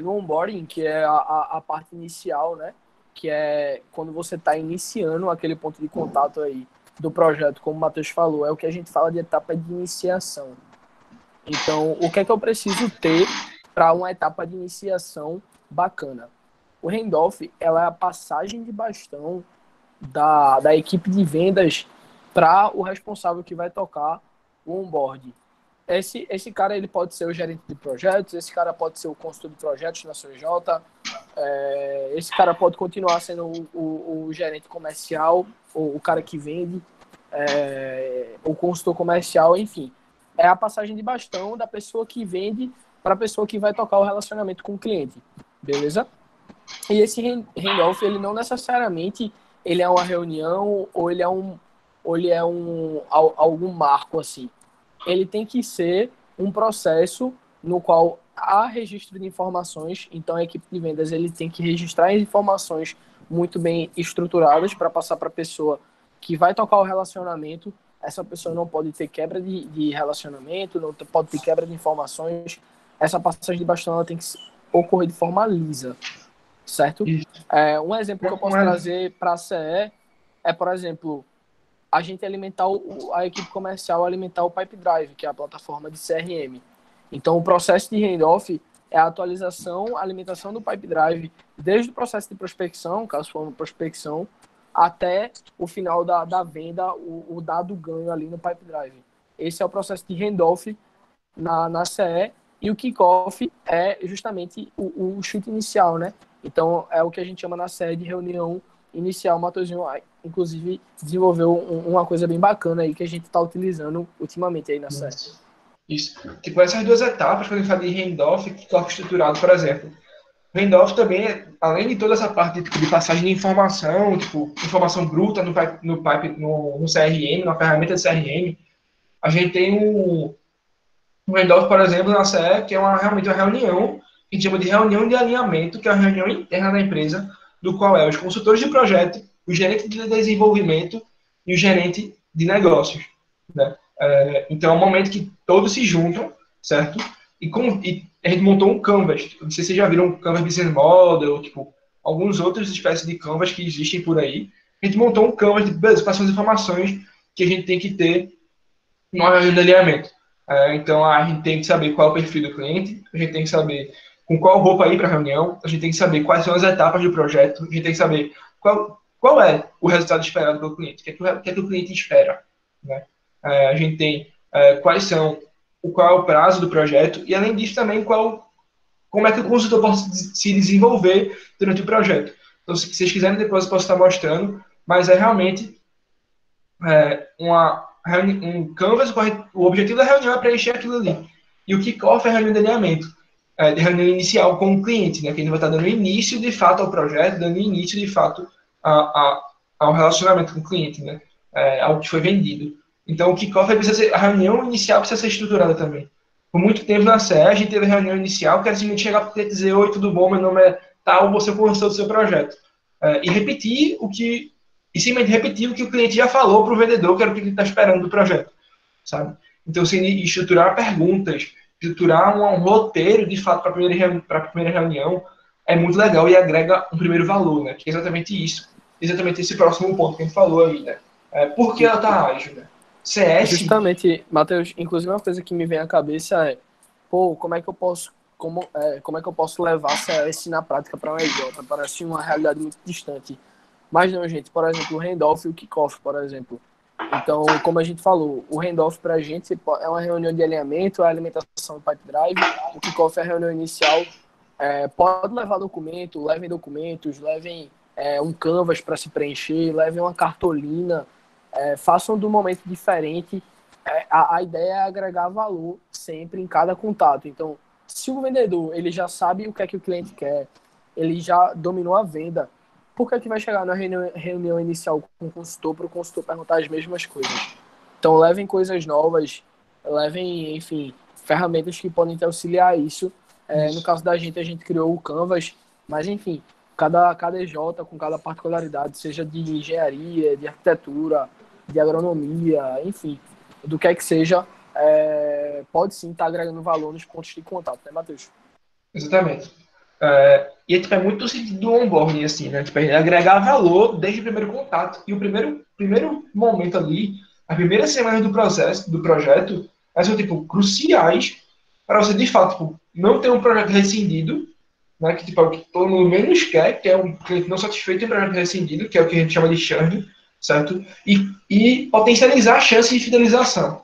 Speaker 2: No onboarding, que é a parte inicial, né? Que é quando você está iniciando aquele ponto de contato aí do projeto, como o Matheus falou, é o que a gente fala de etapa de iniciação. Então, o que é que eu preciso ter para uma etapa de iniciação bacana? O handoff, ela é a passagem de bastão da equipe de vendas para o responsável que vai tocar o onboarding. Esse cara, ele pode ser o gerente de projetos, esse cara pode ser o consultor de projetos na CJ, esse cara pode continuar sendo o gerente comercial, o cara que vende, o consultor comercial, enfim. É a passagem de bastão da pessoa que vende para a pessoa que vai tocar o relacionamento com o cliente, beleza? E esse handoff, ele não necessariamente ele é uma reunião ou ele é algum marco assim. Ele tem que ser um processo no qual há registro de informações. Então, a equipe de vendas ele tem que registrar as informações muito bem estruturadas para passar para a pessoa que vai tocar o relacionamento. Essa pessoa não pode ter quebra de relacionamento, não pode ter quebra de informações. Essa passagem de bastão ela tem que ocorrer de forma lisa, certo? Um exemplo que eu posso trazer para a CE é, por exemplo, a gente alimentar a equipe comercial alimentar o Pipe Drive, que é a plataforma de CRM. Então, o processo de handoff é a atualização, a alimentação do Pipe Drive, desde o processo de prospecção, caso for uma prospecção, até o final da venda, o dado ganho ali no Pipe Drive. Esse é o processo de handoff na CE, e o kickoff é justamente o chute inicial, né? Então, é o que a gente chama na CE de reunião inicial. O Matheusinho, inclusive, desenvolveu uma coisa bem bacana aí que a gente está utilizando ultimamente aí na CE.
Speaker 1: Isso. Tipo, essas duas etapas, quando a gente fala de handoff e kickoff estruturado, por exemplo. O handoff também, além de toda essa parte de passagem de informação, tipo, informação bruta no CRM, na ferramenta de CRM, a gente tem um handoff, por exemplo, na CE, que é realmente uma reunião, que a gente chama de reunião de alinhamento, que é uma reunião interna da empresa, do qual é os consultores de projeto, o gerente de desenvolvimento e o gerente de negócios. Né? Então, é um momento que todos se juntam, certo? E a gente montou um Canvas. Não sei se vocês já viram um Canvas Business Model, tipo, alguns outros espécies de Canvas que existem por aí. A gente montou um Canvas de quais são as informações que a gente tem que ter numa reunião de alinhamento. Então, a gente tem que saber qual é o perfil do cliente, a gente tem que saber com qual roupa ir para a reunião, a gente tem que saber quais são as etapas do projeto, a gente tem que saber qual é o resultado esperado pelo cliente, o que é que o cliente espera. Né? A gente tem qual é o prazo do projeto, e além disso também como é que o consultor pode se desenvolver durante o projeto. Então, se vocês quiserem, depois eu posso estar mostrando, mas é realmente um Canvas, o objetivo da reunião é preencher aquilo ali. E o kickoff é a reunião de alinhamento, de reunião inicial com o cliente, né, que ele vai estar dando início, de fato, ao projeto, dando início, de fato, ao relacionamento com o cliente, né, ao que foi vendido. Então, o kickoff a reunião inicial precisa ser estruturada também. Por muito tempo na CE, a gente teve a reunião inicial, que era simplesmente chegar para o cliente e dizer: oi, tudo bom, meu nome é tal, você é o consultor do seu projeto. E repetir e simplesmente repetir o que o cliente já falou para o vendedor, que era o que ele está esperando do projeto, sabe? Então, se estruturar perguntas, estruturar um roteiro, de fato, para a primeira reunião, é muito legal e agrega um primeiro valor, né? Que é exatamente isso, exatamente esse próximo ponto que a gente falou aí, né? Por que ela está ágil, né? CS...
Speaker 2: Justamente, Matheus, inclusive uma coisa que me vem à cabeça é, como é que eu posso levar CS na prática para uma EJ? Parece uma realidade muito distante. Mas não, gente, por exemplo, o handoff e o kickoff, por exemplo. Então, como a gente falou, o handoff para a gente é uma reunião de alinhamento, é a alimentação do pipe drive, o kickoff é a reunião inicial. Pode levar documento, levem documentos, levem um canvas para se preencher, levem uma cartolina, façam de um momento diferente. A ideia é agregar valor sempre em cada contato. Então, se o vendedor ele já sabe o que é que o cliente quer, ele já dominou a venda, por que é que vai chegar na reunião inicial com o consultor para o consultor perguntar as mesmas coisas? Então, levem coisas novas, levem, enfim, ferramentas que podem te auxiliar a isso. No caso da gente, a gente criou o Canvas, mas, enfim, cada EJ com cada particularidade, seja de engenharia, de arquitetura, de agronomia, enfim, do que é que seja, pode sim estar agregando valor nos pontos de contato, né, Matheus?
Speaker 1: Exatamente. E tipo, é muito o sentido do onboarding, assim, né? Tipo, agregar valor desde o primeiro contato. E o primeiro momento ali, a primeira semana do projeto, são, tipo, cruciais para você, de fato, tipo, não ter um projeto rescindido, né? Que, tipo, é o que todo mundo menos quer, que é um cliente não satisfeito em um projeto rescindido, que é o que a gente chama de churn, certo? E potencializar a chance de fidelização,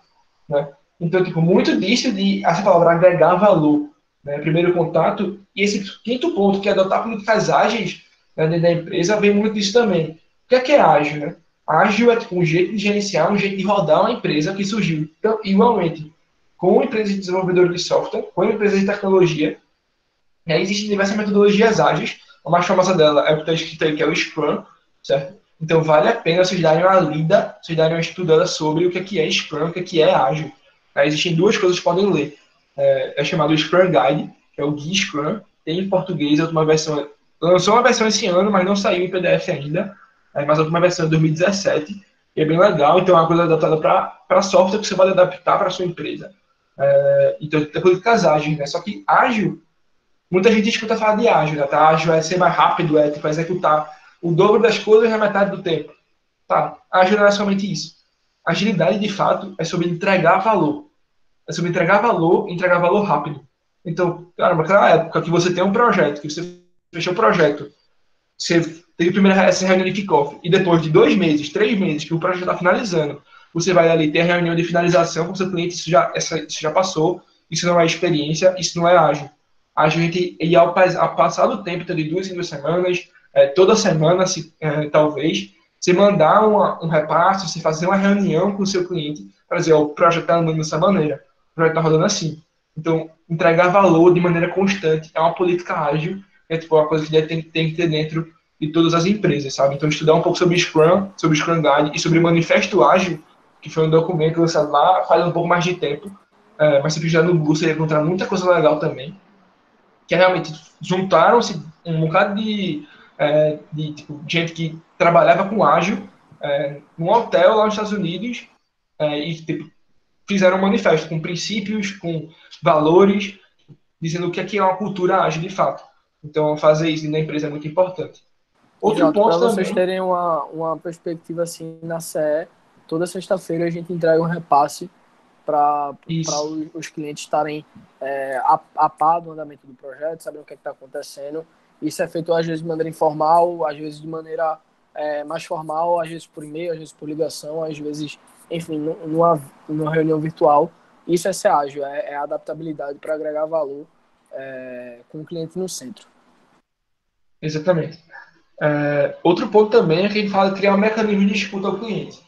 Speaker 1: né? Então, tipo, muito disso essa palavra agregar valor, né? Primeiro contato, e esse quinto ponto, que é adotar políticas ágeis, né, dentro da empresa, vem muito disso também. O que é ágil, né? Ágil é tipo um jeito de gerenciar, um jeito de rodar uma empresa que surgiu, então, igualmente, com empresas de desenvolvedores de software, com empresas de tecnologia, né? Existem diversas metodologias ágeis, a mais famosa dela é o que está escrito aí, que é o Scrum, certo? Então, vale a pena vocês darem uma lida, vocês darem uma estudada sobre o que é Scrum, o que é ágil. Existem duas coisas que podem ler. É chamado Scrum Guide, que é o Guia Scrum, tem em português, lançou uma versão esse ano, mas não saiu em PDF ainda, mas a última versão é 2017, e é bem legal, então é uma coisa adaptada para software que você pode adaptar para a sua empresa. Então, tem políticas ágeis, né? Só que ágil, muita gente escuta falar de ágil, né? Tá? Ágil é ser mais rápido, tipo, executar o dobro das coisas na metade do tempo. Tá, ágil não é somente isso. Agilidade, de fato, é sobre entregar valor. É sobre entregar valor rápido. Então, caramba, aquela época que você tem um projeto, que você fechou o projeto, você teve essa reunião de kickoff, e depois de 2 meses, 3 meses, que o projeto está finalizando, você vai ali ter a reunião de finalização com o seu cliente, isso já passou, isso não é experiência, isso não é ágil. A gente, e ao passar do tempo, então de 2 em 2 semanas, toda semana, talvez, você mandar um repasse, você fazer uma reunião com o seu cliente, para dizer, o projeto está andando dessa maneira. projeto está rodando assim. Então, entregar valor de maneira constante é uma política ágil, é tipo uma coisa que tem que ter dentro de todas as empresas, sabe? Então, estudar um pouco sobre Scrum Guide e sobre o Manifesto Ágil, que foi um documento lançado lá faz um pouco mais de tempo, mas se precisar no Google, você vai encontrar muita coisa legal também, que realmente juntaram-se um bocado de tipo, gente que trabalhava com ágil num hotel lá nos Estados Unidos e tipo, fizeram um manifesto com princípios, com valores, dizendo o que é uma cultura ágil de fato. Então, fazer isso na empresa é muito importante. Outro
Speaker 2: Exato, para
Speaker 1: ponto
Speaker 2: vocês
Speaker 1: também.
Speaker 2: terem uma perspectiva assim, na CE, toda sexta-feira a gente entrega um repasse para
Speaker 1: Isso,
Speaker 2: os clientes estarem a par do andamento do projeto, saber o que está acontecendo. Isso é feito às vezes de maneira informal, às vezes de maneira mais formal, às vezes por e-mail, às vezes por ligação, às vezes, enfim, numa reunião virtual. Isso é ser ágil, é adaptabilidade para agregar valor com o cliente no centro.
Speaker 1: exatamente. Outro ponto também é que a gente fala de criar um mecanismo de escuta ao cliente.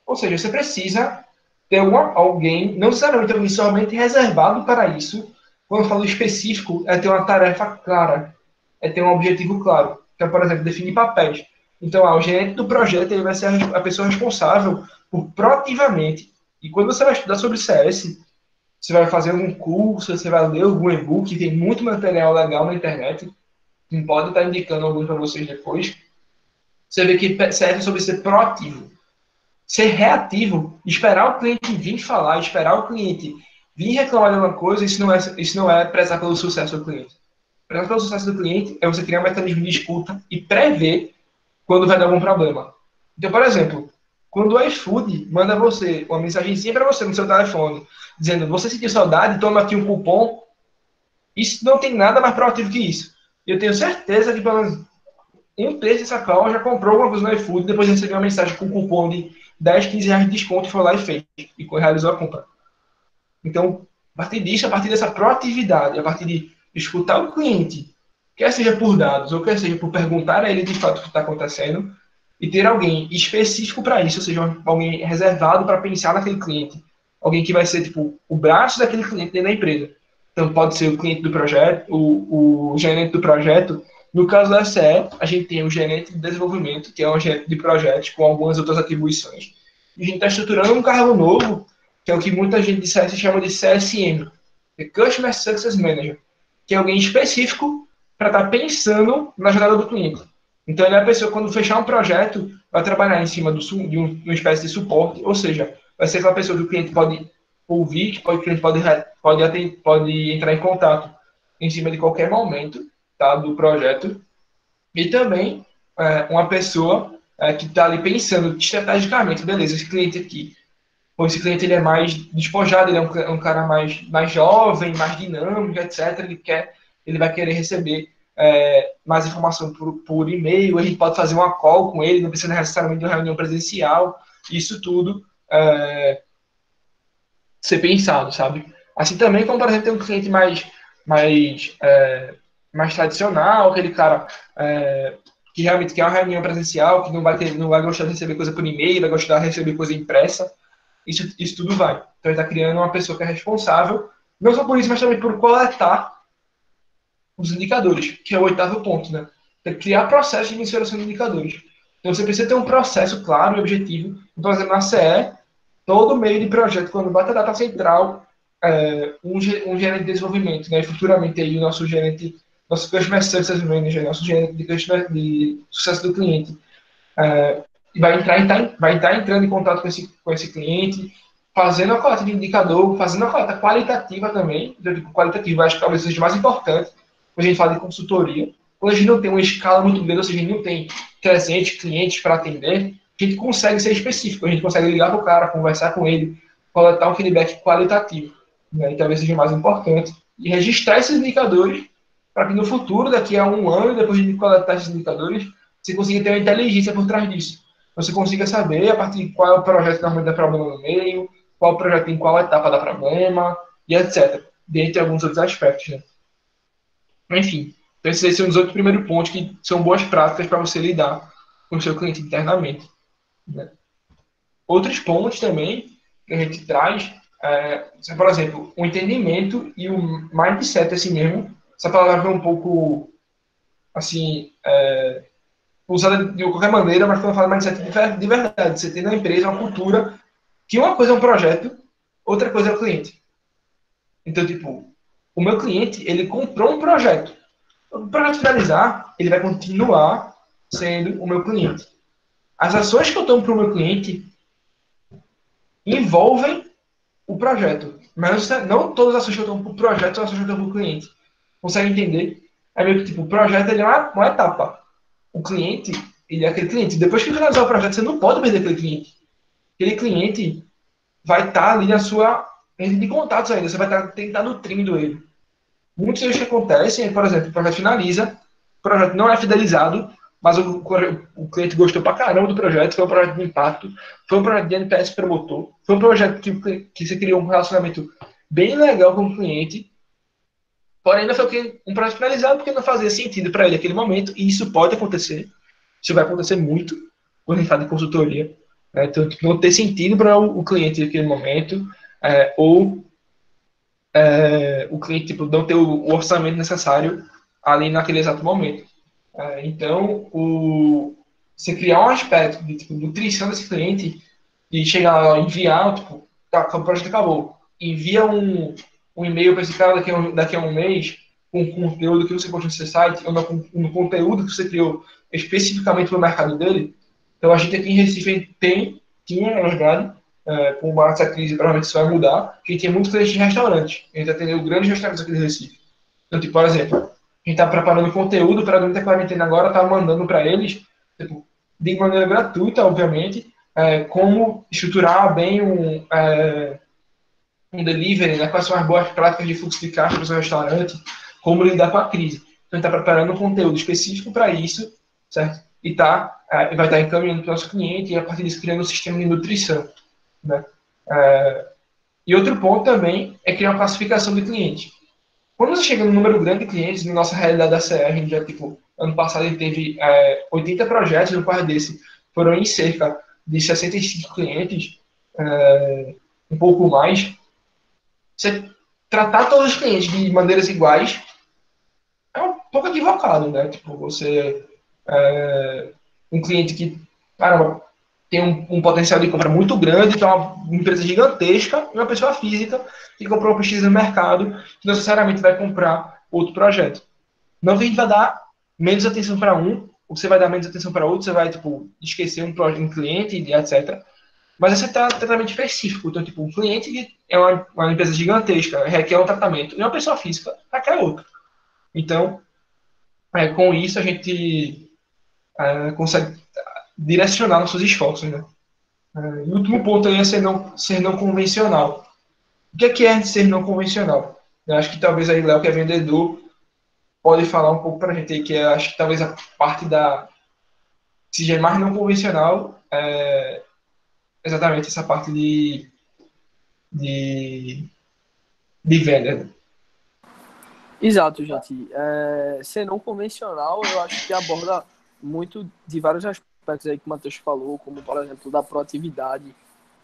Speaker 1: Ou seja, você precisa ter alguém, não necessariamente alguém somente reservado para isso. Quando eu falo específico, é ter uma tarefa clara, é ter um objetivo claro. Então, por exemplo, definir papéis. Então, o gerente do projeto ele vai ser a pessoa responsável por proativamente. E quando você vai estudar sobre CS, você vai fazer um curso, você vai ler algum e-book, tem muito material legal na internet. Não pode estar indicando algum para vocês depois. Você vê que serve sobre ser proativo. Ser reativo, esperar o cliente vir falar, esperar o cliente vir reclamar de uma coisa, isso não é prezar pelo sucesso do cliente. Prezar pelo sucesso do cliente é você criar um mecanismo de escuta e prever quando vai dar algum problema. Então, por exemplo, quando o iFood manda você uma mensagenzinha para você no seu telefone, dizendo, você sentiu saudade, toma aqui um cupom, isso não tem nada mais proativo que isso. Eu tenho certeza que pelo menos um terço dessa call já comprou alguma coisa no iFood, depois recebeu uma mensagem com um cupom de 10, 15 reais de desconto e foi lá e fez. E realizou a compra. Então, a partir disso, a partir dessa proatividade, a partir de escutar o cliente, quer seja por dados ou quer seja por perguntar a ele de fato o que está acontecendo, e ter alguém específico para isso, ou seja, alguém reservado para pensar naquele cliente. Alguém que vai ser tipo o braço daquele cliente dentro da empresa. Então, pode ser o cliente do projeto, o gerente do projeto. No caso da SE, a gente tem o gerente de desenvolvimento, que é um gerente de projetos com algumas outras atribuições. E a gente está estruturando um cargo novo, que é o que muita gente de CS chama de CSM, que é Customer Success Manager, que é alguém específico para estar pensando na jornada do cliente. Então, ele é a pessoa, quando fechar um projeto, vai trabalhar em cima de uma espécie de suporte, ou seja, vai ser aquela pessoa que o cliente pode ouvir, que o cliente pode entrar em contato em cima de qualquer momento, tá, do projeto. E também uma pessoa que está ali pensando estrategicamente, beleza, esse cliente aqui, ou esse cliente ele é mais despojado, ele é um cara mais jovem, mais dinâmico, etc. Ele vai querer receber mais informação por e-mail, a gente pode fazer uma call com ele, não precisa necessariamente de uma reunião presencial, isso tudo ser pensado, sabe? Assim também, como por exemplo, tem um cliente mais tradicional, aquele cara que realmente quer uma reunião presencial, que não vai gostar de receber coisa por e-mail, vai gostar de receber coisa impressa, isso tudo vai. Então, ele está criando uma pessoa que é responsável, não só por isso, mas também por coletar os indicadores, que é o oitavo ponto, né? É criar processos de mensuração de indicadores. Então, você precisa ter um processo claro e objetivo. Por exemplo, na CE, todo meio de projeto, quando bate a data central, um gerente de desenvolvimento, né? E futuramente aí o nosso gerente, nosso Customer Success Manager, nosso gerente de sucesso do cliente, vai estar entrando em contato com esse cliente, fazendo a coleta de indicador, fazendo a coleta qualitativa também. Então, tipo, qualitativa, acho que talvez seja mais importante quando a gente fala de consultoria. Quando a gente não tem uma escala muito grande, ou seja, a gente não tem 300 clientes para atender, a gente consegue ser específico, a gente consegue ligar para o cara, conversar com ele, coletar um feedback qualitativo, né, e talvez seja mais importante, e registrar esses indicadores para que no futuro, daqui a um ano, depois de coletar esses indicadores, você consiga ter uma inteligência por trás disso. Você consiga saber a partir de qual é o projeto que normalmente dá problema no meio, qual projeto em qual etapa dá problema, e etc. Dentre alguns outros aspectos. Né? Enfim, então esses são os outros primeiros pontos que são boas práticas para você lidar com o seu cliente internamente. Né? Outros pontos também que a gente traz Por exemplo, o entendimento e o mindset assim mesmo. Essa palavra é um pouco assim, usada de qualquer maneira, mas quando eu falo mindset de verdade, você tem na empresa uma cultura que uma coisa é um projeto, outra coisa é o cliente. Então, tipo, o meu cliente, ele comprou um projeto. O projeto finalizar, ele vai continuar sendo o meu cliente. As ações que eu tomo para o meu cliente envolvem o projeto. Mas não todas as ações que eu tomo para o projeto são as ações que eu tomo para o cliente. Consegue entender? É meio que tipo, o projeto ele é uma etapa. O cliente, ele é aquele cliente. Depois que finalizar o projeto, você não pode perder aquele cliente. Aquele cliente vai estar ali na sua rede de contatos ainda. Você vai tentar nutrindo ele. Muitas vezes que acontecem, por exemplo, o projeto finaliza, o projeto não é fidelizado, mas o cliente gostou pra caramba do projeto, foi um projeto de impacto, foi um projeto de NPS promotor, foi um projeto que você criou um relacionamento bem legal com o cliente, porém não foi um projeto finalizado porque não fazia sentido para ele naquele momento, e isso pode acontecer, isso vai acontecer muito quando a gente fala de consultoria, né? Então, tipo, não ter sentido para o cliente naquele momento, ou o cliente tipo, não ter o orçamento necessário ali naquele exato momento. Então, você criar um aspecto de tipo, nutrição desse cliente e chegar lá, enviar, tipo, tá, o projeto acabou, envia um e-mail para esse cara daqui a um mês com o conteúdo que você postou no seu site, ou no conteúdo que você criou especificamente para o mercado dele. Então, a gente aqui em Recife tinha, na verdade, com essa crise, provavelmente isso vai mudar, que tinha muitos clientes de restaurantes. A gente atendeu grandes restaurantes aqui de Recife. Então, tipo, por exemplo, a gente está preparando conteúdo para durante a quarentena agora, tá mandando para eles, tipo, de maneira gratuita, obviamente, como estruturar bem um delivery, né, quais são as boas práticas de fluxo de caixa para o seu restaurante, como lidar com a crise. Então, a gente está preparando um conteúdo específico para isso, certo? E vai estar encaminhando para o nosso cliente e, a partir disso, criando um sistema de nutrição. Né? E outro ponto também é criar uma classificação de cliente. Quando você chega no número grande de clientes, na nossa realidade da CR, a gente já, tipo, ano passado a gente teve 80 projetos, no par desse foram em cerca de 65 clientes, um pouco mais. Você tratar todos os clientes de maneiras iguais é um pouco equivocado, né? Tipo, um cliente que, caramba, tem um potencial de compra muito grande, que é uma empresa gigantesca, e uma pessoa física que comprou uma pesquisa no mercado, que não necessariamente vai comprar outro projeto. Não que a gente vai dar menos atenção para um, ou você vai dar menos atenção para outro, você vai, tipo, esquecer um cliente, etc. Mas esse é um tratamento específico. Então, tipo, um cliente que é uma empresa gigantesca, requer um tratamento, e uma pessoa física requer outro. Então, com isso, a gente consegue direcionar nossos esforços, né? E o último ponto aí é ser não convencional. O que é ser não convencional? Eu acho que talvez aí, Léo, que é vendedor, pode falar um pouco para a gente aí, que acho que talvez a parte que seja mais não convencional, exatamente essa parte de, de venda.
Speaker 2: Exato, gente. Ser não convencional, eu acho que aborda muito de vários aspectos aí que o Matheus falou, como, por exemplo, da proatividade.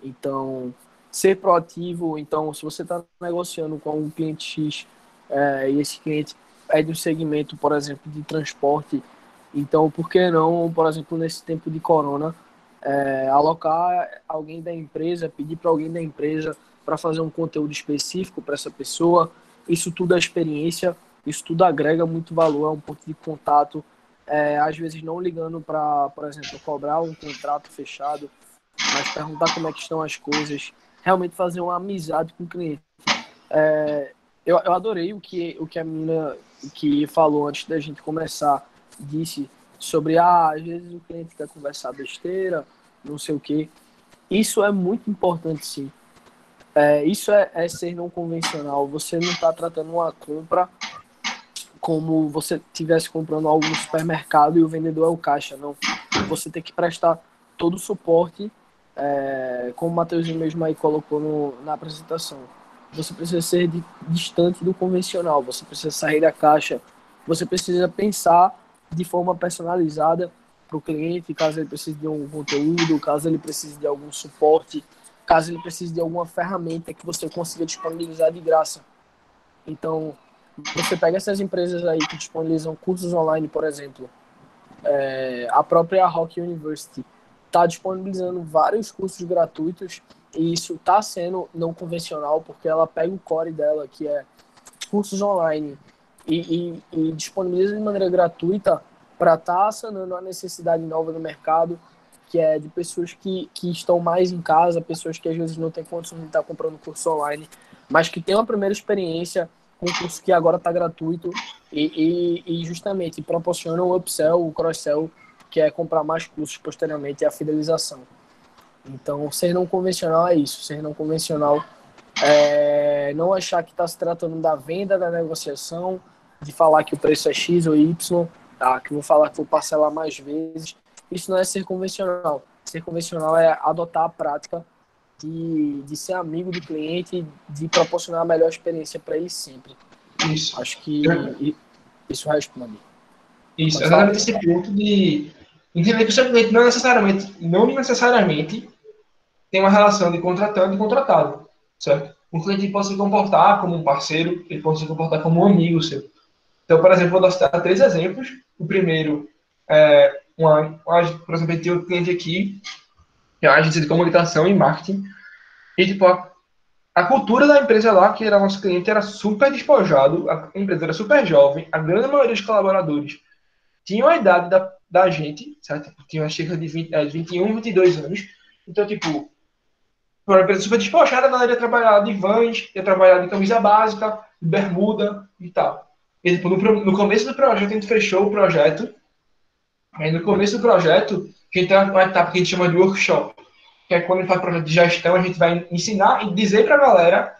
Speaker 2: Então, ser proativo, então, se você está negociando com um cliente X, e esse cliente é de um segmento, por exemplo, de transporte, então, por que não, por exemplo, nesse tempo de corona, alocar alguém da empresa, pedir para alguém da empresa para fazer um conteúdo específico para essa pessoa. Isso tudo é experiência, isso tudo agrega muito valor, é um ponto de contato. Às vezes não ligando para, por exemplo, cobrar um contrato fechado, mas perguntar como é que estão as coisas, realmente fazer uma amizade com o cliente. Eu adorei o que a menina que falou antes da gente começar disse sobre, às vezes o cliente quer conversar besteira, não sei o quê. Isso é muito importante, sim. Isso é ser não convencional. Você não está tratando uma compra como você estivesse comprando algo no supermercado e o vendedor é o caixa, não. Você tem que prestar todo o suporte, como o Matheus mesmo aí colocou na apresentação. Você precisa ser distante do convencional, você precisa sair da caixa, você precisa pensar de forma personalizada para o cliente, caso ele precise de um conteúdo, caso ele precise de algum suporte. caso ele precise de alguma ferramenta que você consiga disponibilizar de graça. Então, você pega essas empresas aí que disponibilizam cursos online, por exemplo, a própria Rock University está disponibilizando vários cursos gratuitos e isso está sendo não convencional porque ela pega o core dela, que é cursos online, e disponibiliza de maneira gratuita para estar sanando a necessidade nova do mercado, que é de pessoas que estão mais em casa, pessoas que às vezes não têm condição de estar comprando curso online, mas que têm uma primeira experiência com um curso que agora está gratuito e justamente proporciona o upsell, o cross-sell, que é comprar mais cursos posteriormente e a fidelização. Então, ser não convencional é isso. Ser não convencional é não achar que está se tratando da venda, da negociação, de falar que o preço é X ou Y, tá? Que eu vou falar que vou parcelar mais vezes. Isso não é ser convencional. Ser convencional é adotar a prática de ser amigo do cliente, de proporcionar a melhor experiência para ele sempre.
Speaker 1: Isso.
Speaker 2: Acho que isso responde.
Speaker 1: Isso,
Speaker 2: Pode falar?
Speaker 1: exatamente esse ponto de entender que o seu cliente não necessariamente tem uma relação de contratante e contratado, certo? Um cliente pode se comportar como um parceiro, ele pode se comportar como um amigo seu. Então, por exemplo, vou citar 3 exemplos. O primeiro é, por exemplo, a gente tem um cliente aqui, que é uma agência de comunicação e marketing, e tipo, a cultura da empresa lá, que era nosso cliente, era super despojado, a empresa era super jovem, a grande maioria dos colaboradores tinham a idade da gente, certo? Tinha cerca de 21, 22 anos. Então, tipo, foi uma empresa super despojada, a galera ia trabalhar de vans, ia trabalhar de camisa básica, de bermuda e tal. E, tipo, no começo do projeto, a gente fechou o projeto. Aí, no começo do projeto, a gente tem uma etapa que a gente chama de workshop, que é quando a gente faz projeto de gestão, a gente vai ensinar e dizer para a galera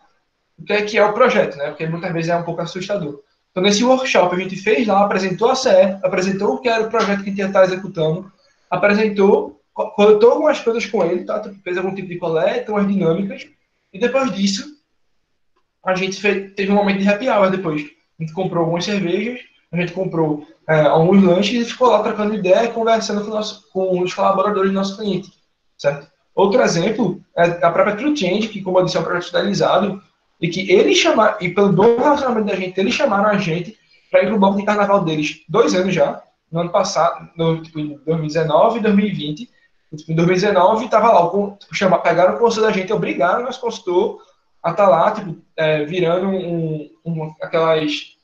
Speaker 1: o que é o projeto, né? Porque muitas vezes é um pouco assustador. Então, nesse workshop, a gente fez lá, apresentou a CE, apresentou o que era o projeto que a gente ia estar executando, apresentou, coletou algumas coisas com ele, tá? Fez algum tipo de coleta, umas dinâmicas, e depois disso, a gente teve um momento de happy hour depois. A gente comprou algumas cervejas, a gente comprou alguns lanches e ficou lá trocando ideia e conversando com os colaboradores do nosso cliente, certo? Outro exemplo é a própria True Change, que, como eu disse, é um projeto finalizado, e que eles chamaram, e pelo bom relacionamento da gente, eles chamaram a gente para ir para o bloco de carnaval deles 2 anos já, no ano passado, tipo, em 2019 e 2020. Tipo, em 2019 estava lá, pegaram o consultor da gente, obrigaram o nosso consultor a estar lá, tipo, virando aquelas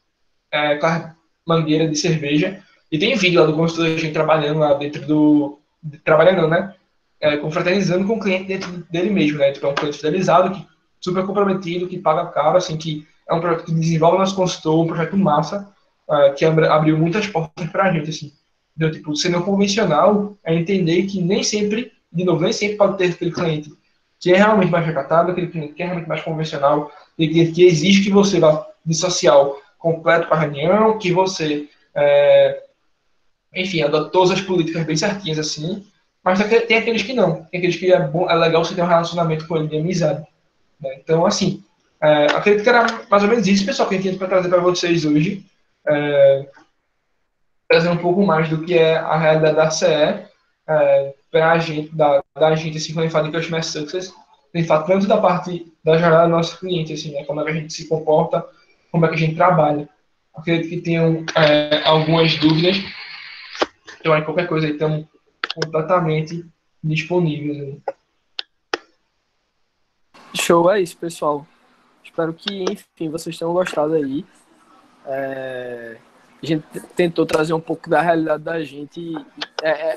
Speaker 1: mangueiras de cerveja. E tem vídeo lá do consultor da gente trabalhando lá dentro trabalhando, né? Confraternizando com o cliente dentro dele mesmo, né? Tipo, é um cliente fidelizado, super comprometido, que paga caro, assim, que é um projeto que desenvolve nosso consultor, um projeto massa, que abriu muitas portas para a gente, assim. Então, tipo, ser não convencional é entender que nem sempre, de novo, nem sempre pode ter aquele cliente que é realmente mais recatado, aquele cliente que é realmente mais convencional, que exige que você vá de social completo para a reunião, que você, enfim, adote todas as políticas bem certinhas, assim, mas tem aqueles que não. Tem aqueles que é legal você ter um relacionamento com ele de amizade. Né? Então, assim, acredito que era mais ou menos isso, pessoal, que a gente tinha para trazer para vocês hoje. Trazer um pouco mais do que é a realidade da CE para a gente, da gente, assim, quando a gente fala de Customer Success, a gente fala tanto da parte da jornada do nosso cliente, assim, né? Como é que a gente se comporta, como é que a gente trabalha. Acredito que tenham algumas dúvidas. Então, aí, qualquer coisa aí, estamos completamente disponíveis. Aí.
Speaker 2: Show, é isso, pessoal. Espero que, enfim, vocês tenham gostado aí. A gente tentou trazer um pouco da realidade da gente. E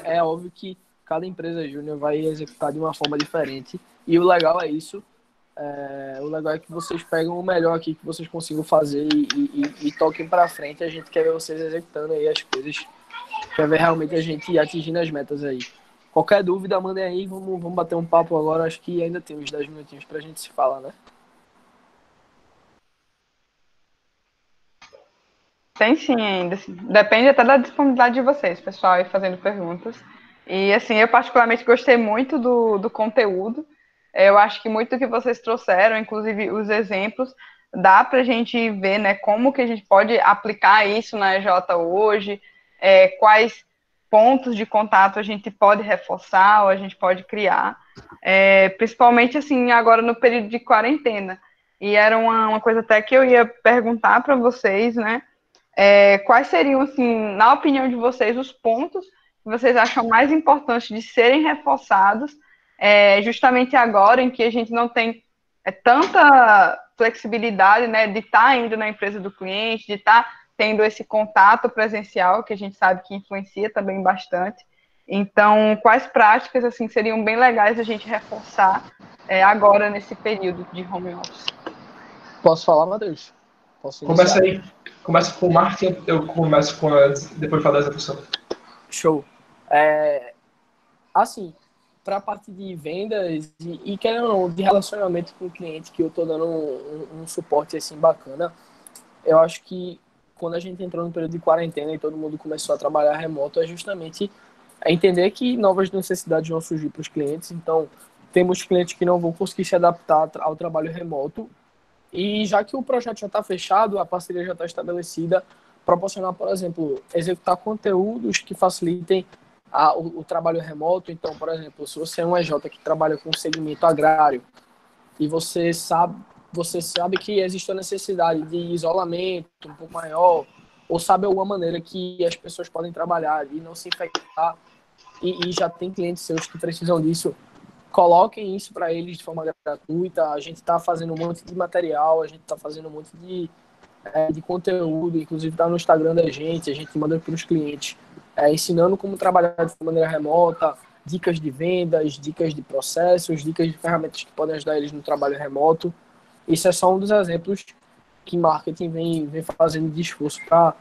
Speaker 2: é óbvio que cada empresa júnior vai executar de uma forma diferente. E o legal é isso. O legal é que vocês pegam o melhor aqui que vocês consigam fazer e toquem para frente. A gente quer ver vocês executando aí as coisas. Quer ver realmente a gente atingindo as metas aí. Qualquer dúvida, mandem aí. Vamos bater um papo agora. Acho que ainda tem uns 10 minutinhos pra gente se falar, né?
Speaker 3: Tem sim ainda. Depende até da disponibilidade de vocês, pessoal, aí fazendo perguntas. E assim, eu particularmente gostei muito do conteúdo. Eu acho que muito do que vocês trouxeram, inclusive os exemplos, dá para a gente ver, né, como que a gente pode aplicar isso na EJ hoje, quais pontos de contato a gente pode reforçar ou a gente pode criar, principalmente assim agora no período de quarentena. E era uma coisa até que eu ia perguntar para vocês, né? Quais seriam, assim, na opinião de vocês, os pontos que vocês acham mais importantes de serem reforçados, justamente agora em que a gente não tem tanta flexibilidade, né, de estar indo na empresa do cliente, de estar tendo esse contato presencial, que a gente sabe que influencia também bastante. Então, quais práticas assim seriam bem legais a gente reforçar agora nesse período de home office?
Speaker 2: Posso falar, Matheus? Posso
Speaker 1: Começa
Speaker 2: iniciar?
Speaker 1: aí, começa com o marketing, eu começo com depois de falar da execução.
Speaker 2: Show. Assim, para a parte de vendas e querendo ou não, de relacionamento com o cliente, que eu estou dando um suporte assim bacana, eu acho que quando a gente entrou no período de quarentena e todo mundo começou a trabalhar remoto, é justamente entender que novas necessidades vão surgir para os clientes. Então, temos clientes que não vão conseguir se adaptar ao trabalho remoto. E já que o projeto já está fechado, a parceria já está estabelecida, proporcionar, por exemplo, executar conteúdos que facilitem o trabalho remoto. Então, por exemplo, se você é um EJ que trabalha com segmento agrário e você sabe que existe a necessidade de isolamento um pouco maior, ou sabe alguma maneira que as pessoas podem trabalhar e não se infectar, e já tem clientes seus que precisam disso, coloquem isso para eles de forma gratuita. A gente está fazendo um monte de material, a gente está fazendo um monte de conteúdo, inclusive está no Instagram da gente, a gente manda para os clientes, ensinando como trabalhar de maneira remota, dicas de vendas, dicas de processos, dicas de ferramentas que podem ajudar eles no trabalho remoto. Isso é só um dos exemplos que marketing vem fazendo de esforço para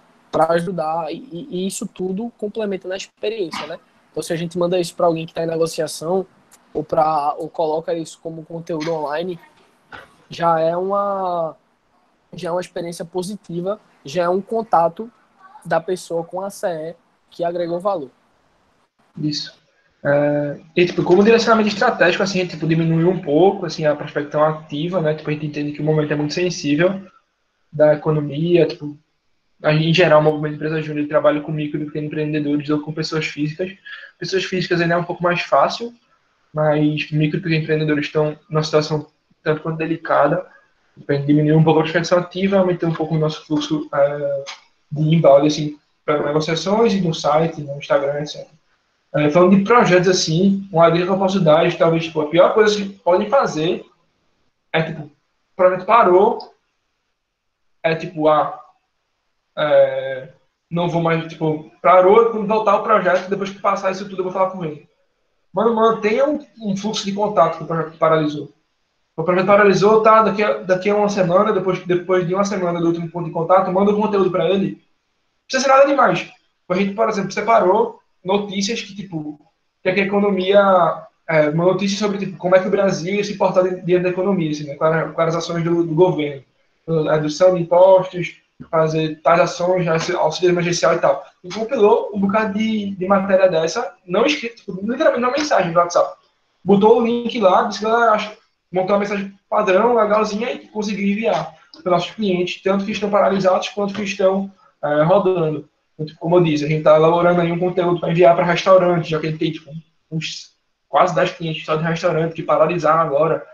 Speaker 2: ajudar, e isso tudo complementa na experiência, né? Então, se a gente manda isso para alguém que está em negociação, ou coloca isso como conteúdo online, já é uma experiência positiva, já é um contato da pessoa com a CE que agregou valor.
Speaker 1: Isso. E, tipo, como direcionamento estratégico, assim, a gente, tipo, diminuiu um pouco, assim, a prospecção ativa, né? Tipo, a gente entende que o momento é muito sensível da economia, tipo, em geral, o movimento de empresa júnior trabalha com micro e pequenos empreendedores ou com pessoas físicas. Pessoas físicas ainda é um pouco mais fácil, mas micro e pequenos empreendedores estão numa situação tanto quanto delicada. A gente diminuiu um pouco a prospecção ativa, aumentou um pouco o nosso fluxo de inbound, assim, para negociações e no site, no Instagram, etc. Falando de projetos assim, uma dica que eu posso dar é talvez tipo, a pior coisa que podem fazer é tipo, o projeto parou, tipo, não vou mais, tipo, parou, quando voltar o projeto, depois que passar isso tudo, eu vou falar com ele. Mano, mantenha um fluxo de contato com o projeto que paralisou. O projeto paralisou, tá? Daqui a uma semana, depois de uma semana do último ponto de contato, manda o conteúdo para ele. Não precisa ser nada demais. A gente, por exemplo, separou notícias que, tipo, que a economia. Uma notícia sobre tipo, como é que o Brasil ia se portar dentro da economia, assim, né? Quais as ações do governo. A redução de impostos, fazer tais ações, auxílio emergencial e tal. E compilou um bocado de matéria dessa, não escrito, tipo, literalmente uma mensagem no WhatsApp. Botou o link lá, disse que ela montou uma mensagem padrão, legalzinha, e conseguiu enviar para nossos clientes, tanto que estão paralisados quanto que estão rodando. Como eu disse, a gente está elaborando aí um conteúdo para enviar para restaurantes, já que ele tem tipo, uns quase 10 clientes só de restaurante que paralisaram agora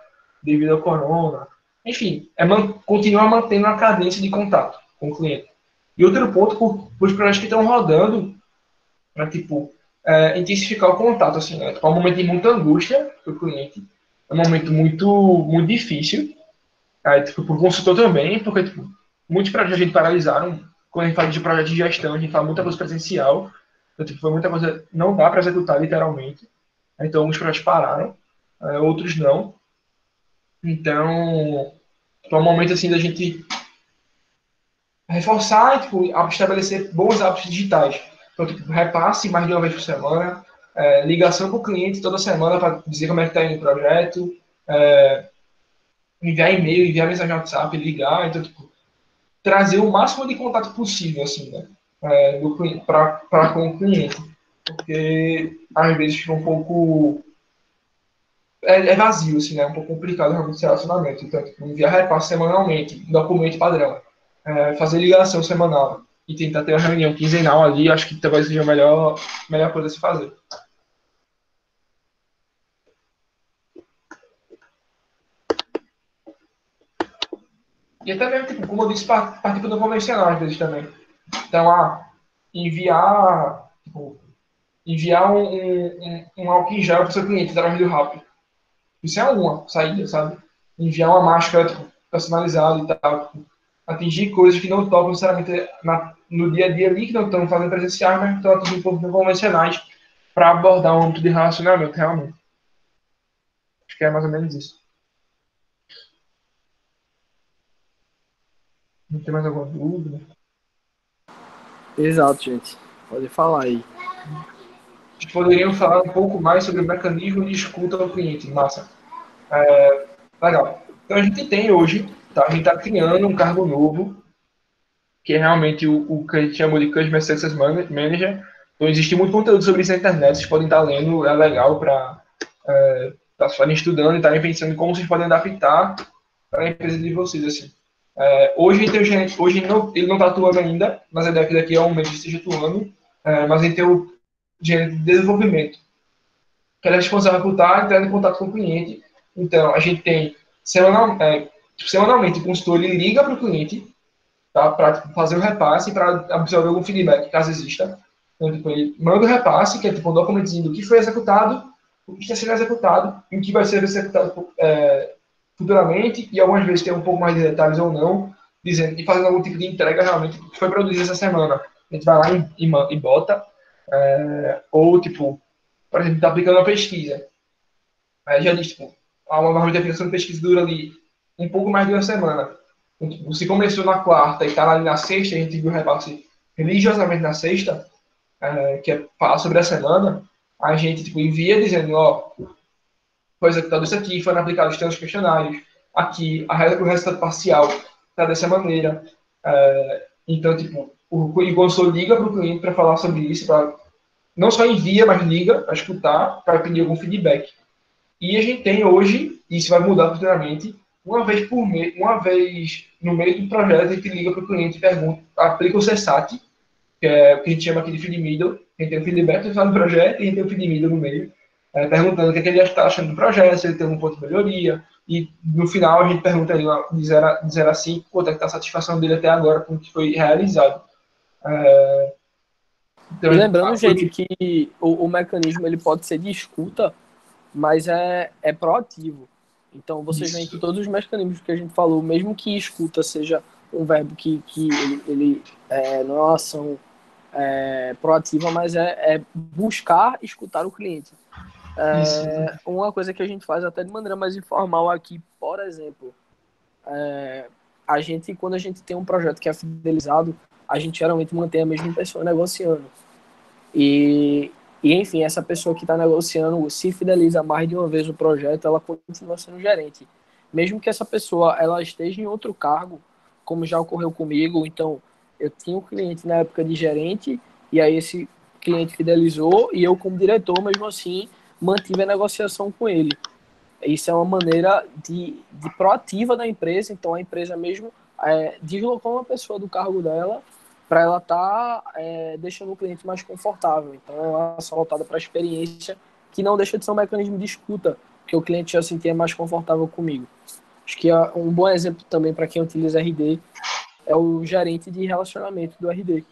Speaker 1: devido ao corona. Enfim, continuar mantendo a cadência de contato com o cliente. E outro ponto, para os projetos que estão rodando, para tipo, intensificar o contato. Assim, né? Tipo, é um momento de muita angústia para o cliente, é um momento muito, muito difícil. Tipo, para o consultor também, porque tipo, muitos projetos a gente paralisaram. Quando a gente fala de projeto de gestão, a gente fala muita coisa presencial. Então, tipo, foi muita coisa não dá para executar literalmente. Então, alguns projetos pararam, outros não. Então, tipo, é um momento assim da gente reforçar e tipo, estabelecer bons hábitos digitais. Então, tipo, repasse mais de uma vez por semana, ligação com o cliente toda semana para dizer como é que está indo o projeto, enviar e-mail, enviar mensagem no WhatsApp, ligar. Então, tipo, trazer o máximo de contato possível, assim, né? Para com o cliente. Porque às vezes fica um pouco. Vazio, assim, né? É um pouco complicado realmente esse relacionamento. Então, tipo, enviar repasse semanalmente, documento padrão, fazer ligação semanal e tentar ter uma reunião quinzenal ali, acho que talvez seja a melhor coisa a se fazer. E até mesmo, tipo, como eu disse, partir do convencional às vezes também. Então, enviar, tipo, enviar um álcool em gel para o seu cliente através do rápido. Isso é uma saída, sabe? Enviar uma máscara tipo, personalizada e tal. Tipo, atingir coisas que não tocam necessariamente no dia a dia ali, que não estão fazendo presenciais, mas estão atingindo um pouco convencionais para abordar um âmbito de relacionamento, realmente. Acho que é mais ou menos isso. Não tem mais alguma dúvida?
Speaker 2: Exato, gente. Pode falar aí.
Speaker 1: Poderiam falar um pouco mais sobre o mecanismo de escuta ao cliente. Massa. Legal. Então a gente tem hoje, tá? A gente está criando um cargo novo, que é realmente o que a gente chamou de Customer Success Manager. Então existe muito conteúdo sobre isso na internet, vocês podem estar lendo, é legal para estarem estudando e estarem pensando em como vocês podem adaptar para a empresa de vocês. Assim. Hoje tem o gerente, hoje ele não está atuando ainda, mas a ideia é que daqui a um mês ele esteja atuando, mas a gente tem o gerente de desenvolvimento, que é responsável por estar entrando em contato com o cliente. Então, a gente tem, semanalmente, o consultor ele liga para o cliente, tá, para fazer o repasse, para absorver algum feedback, caso exista. Então, tipo, ele manda o repasse, que é tipo um documentozinho do que foi executado, o que está sendo executado, e o que vai ser executado futuramente, e algumas vezes tem um pouco mais de detalhes ou não, dizendo, e fazendo algum tipo de entrega realmente que foi produzido essa semana. A gente vai lá e bota, ou tipo, por exemplo, está aplicando uma pesquisa. Aí já diz, tipo, uma norma de aplicação de pesquisa dura ali um pouco mais de uma semana. Então, tipo, se começou na quarta e está ali na sexta, a gente viu o repasse religiosamente na sexta, que é falar sobre a semana, a gente tipo, envia dizendo, ó, foi executado isso aqui, foram aplicados tantos questionários, aqui, o resultado parcial está dessa maneira. Então, tipo, o consultor liga para o cliente para falar sobre isso, para não só envia, mas liga para escutar, para pedir algum feedback. E a gente tem hoje, e isso vai mudar futuramente, uma vez por mês, uma vez no meio do projeto, a gente liga para o cliente e pergunta, aplica o CSAT, que é o que a gente chama aqui de feed middle, a gente tem o feedback do projeto e a gente tem o feed middle no meio, perguntando o que, é que ele está achando do projeto, se ele tem algum ponto de melhoria, e no final a gente pergunta ele de 0 a 5, quanto é que está a satisfação dele até agora com o que foi realizado.
Speaker 2: Então, e lembrando, gente, que o mecanismo ele pode ser de escuta, mas é proativo. Então, vocês veem que todos os mecanismos que a gente falou, mesmo que escuta seja um verbo que ele não é uma ação proativa, mas é buscar escutar o cliente. Uma coisa que a gente faz até de maneira mais informal aqui, por exemplo, a gente, quando a gente tem um projeto que é fidelizado, a gente geralmente mantém a mesma pessoa negociando. E enfim, essa pessoa que está negociando, se fideliza mais de uma vez no projeto, ela continua sendo gerente. Mesmo que essa pessoa ela esteja em outro cargo, como já ocorreu comigo, então eu tinha um cliente na época de gerente, e aí esse cliente fidelizou, e eu como diretor, mesmo assim, mantive a negociação com ele. Isso é uma maneira de proativa da empresa, então a empresa mesmo deslocou uma pessoa do cargo dela para ela estar deixando o cliente mais confortável. Então é uma ação voltada para a experiência, que não deixa de ser um mecanismo de escuta, que o cliente já se sentia mais confortável comigo. Acho que um bom exemplo também para quem utiliza RD é o gerente de relacionamento do RD.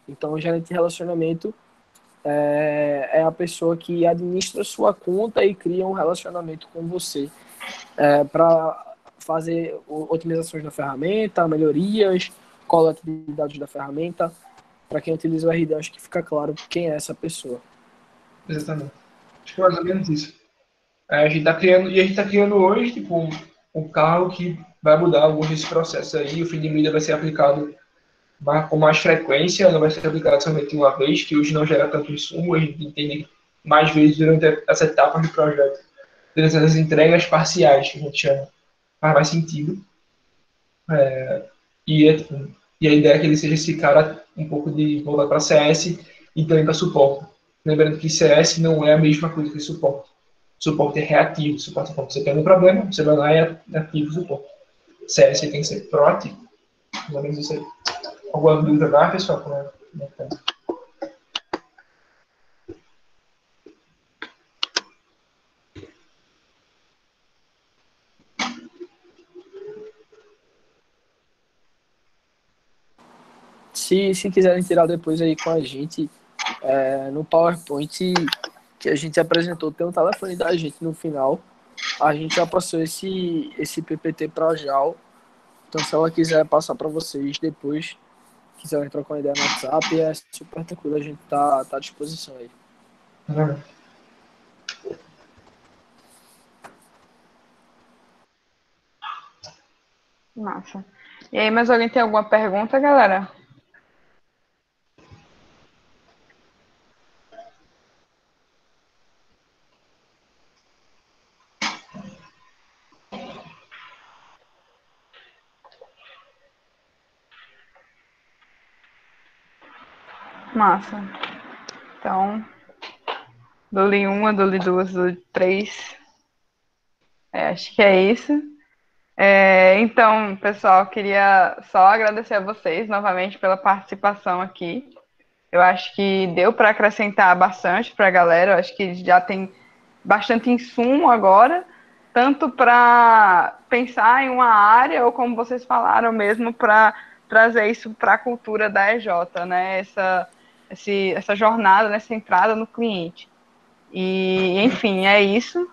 Speaker 2: Então o gerente de relacionamento é a pessoa que administra sua conta e cria um relacionamento com você para fazer otimizações da ferramenta, melhorias, coleta de dados da ferramenta. Para quem utiliza o RD, acho que fica claro quem é essa pessoa.
Speaker 1: Exatamente. Acho que é mais ou menos isso. A gente está criando hoje tipo, um carro que vai mudar alguns desses processos aí. O fim de mídia vai ser aplicado com mais frequência, não vai ser aplicado somente uma vez, que hoje não gera tanto insumo, a gente entende mais vezes durante essa etapa do projeto, durante as entregas parciais, que a gente chama, faz mais sentido. E a ideia é que ele seja esse cara um pouco de voltar para CS e também para suporte. Lembrando que CS não é a mesma coisa que suporte. Suporte é reativo. Suporte é quando você tem um problema, você vai lá e ativa o suporte. CS tem que ser proativo. Mais ou menos isso aí. Alguma dúvida mais, pessoal? Como é que tá?
Speaker 2: Se quiserem tirar depois aí com a gente, no PowerPoint que a gente apresentou, tem um telefone da gente no final. A gente já passou esse PPT para a Jal. Então, se ela quiser passar para vocês depois, quiserem trocar uma ideia no WhatsApp, é super tranquilo, a gente tá à disposição aí.
Speaker 3: Massa. E aí, mais alguém tem alguma pergunta, galera? Massa. Então, dole 1, dole 2, dole 3. Acho que é isso. Então, pessoal, queria só agradecer a vocês novamente pela participação aqui. Eu acho que deu para acrescentar bastante para a galera. Eu acho que já tem bastante insumo agora, tanto para pensar em uma área, ou como vocês falaram mesmo, para trazer isso para a cultura da EJ, né? Essa jornada, nessa entrada no cliente. E, enfim, é isso.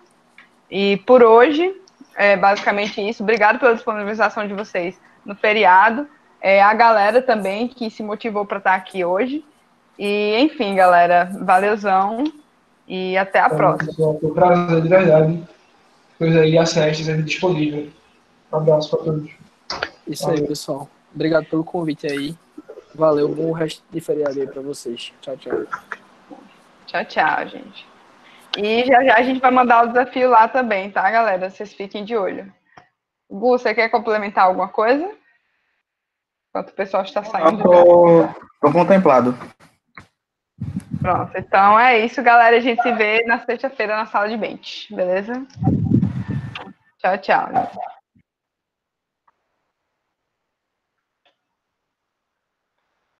Speaker 3: E por hoje, é basicamente isso. Obrigado pela disponibilização de vocês no feriado. A galera também que se motivou para estar aqui hoje. E, enfim, galera, valeuzão e até a próxima.
Speaker 1: Foi um prazer, de verdade. Coisa aí, acesse, sempre disponível. Um abraço para todos.
Speaker 2: Isso aí, pessoal. Obrigado pelo convite aí. Valeu, bom resto de feriado aí para vocês. Tchau, tchau.
Speaker 3: Tchau, tchau, gente. E já já a gente vai mandar o desafio lá também, tá, galera? Vocês fiquem de olho. Gu, você quer complementar alguma coisa? Enquanto o pessoal está saindo.
Speaker 4: Tô contemplado.
Speaker 3: Pronto, então é isso, galera. A gente se vê na sexta-feira na sala de bench, beleza? Tchau, tchau.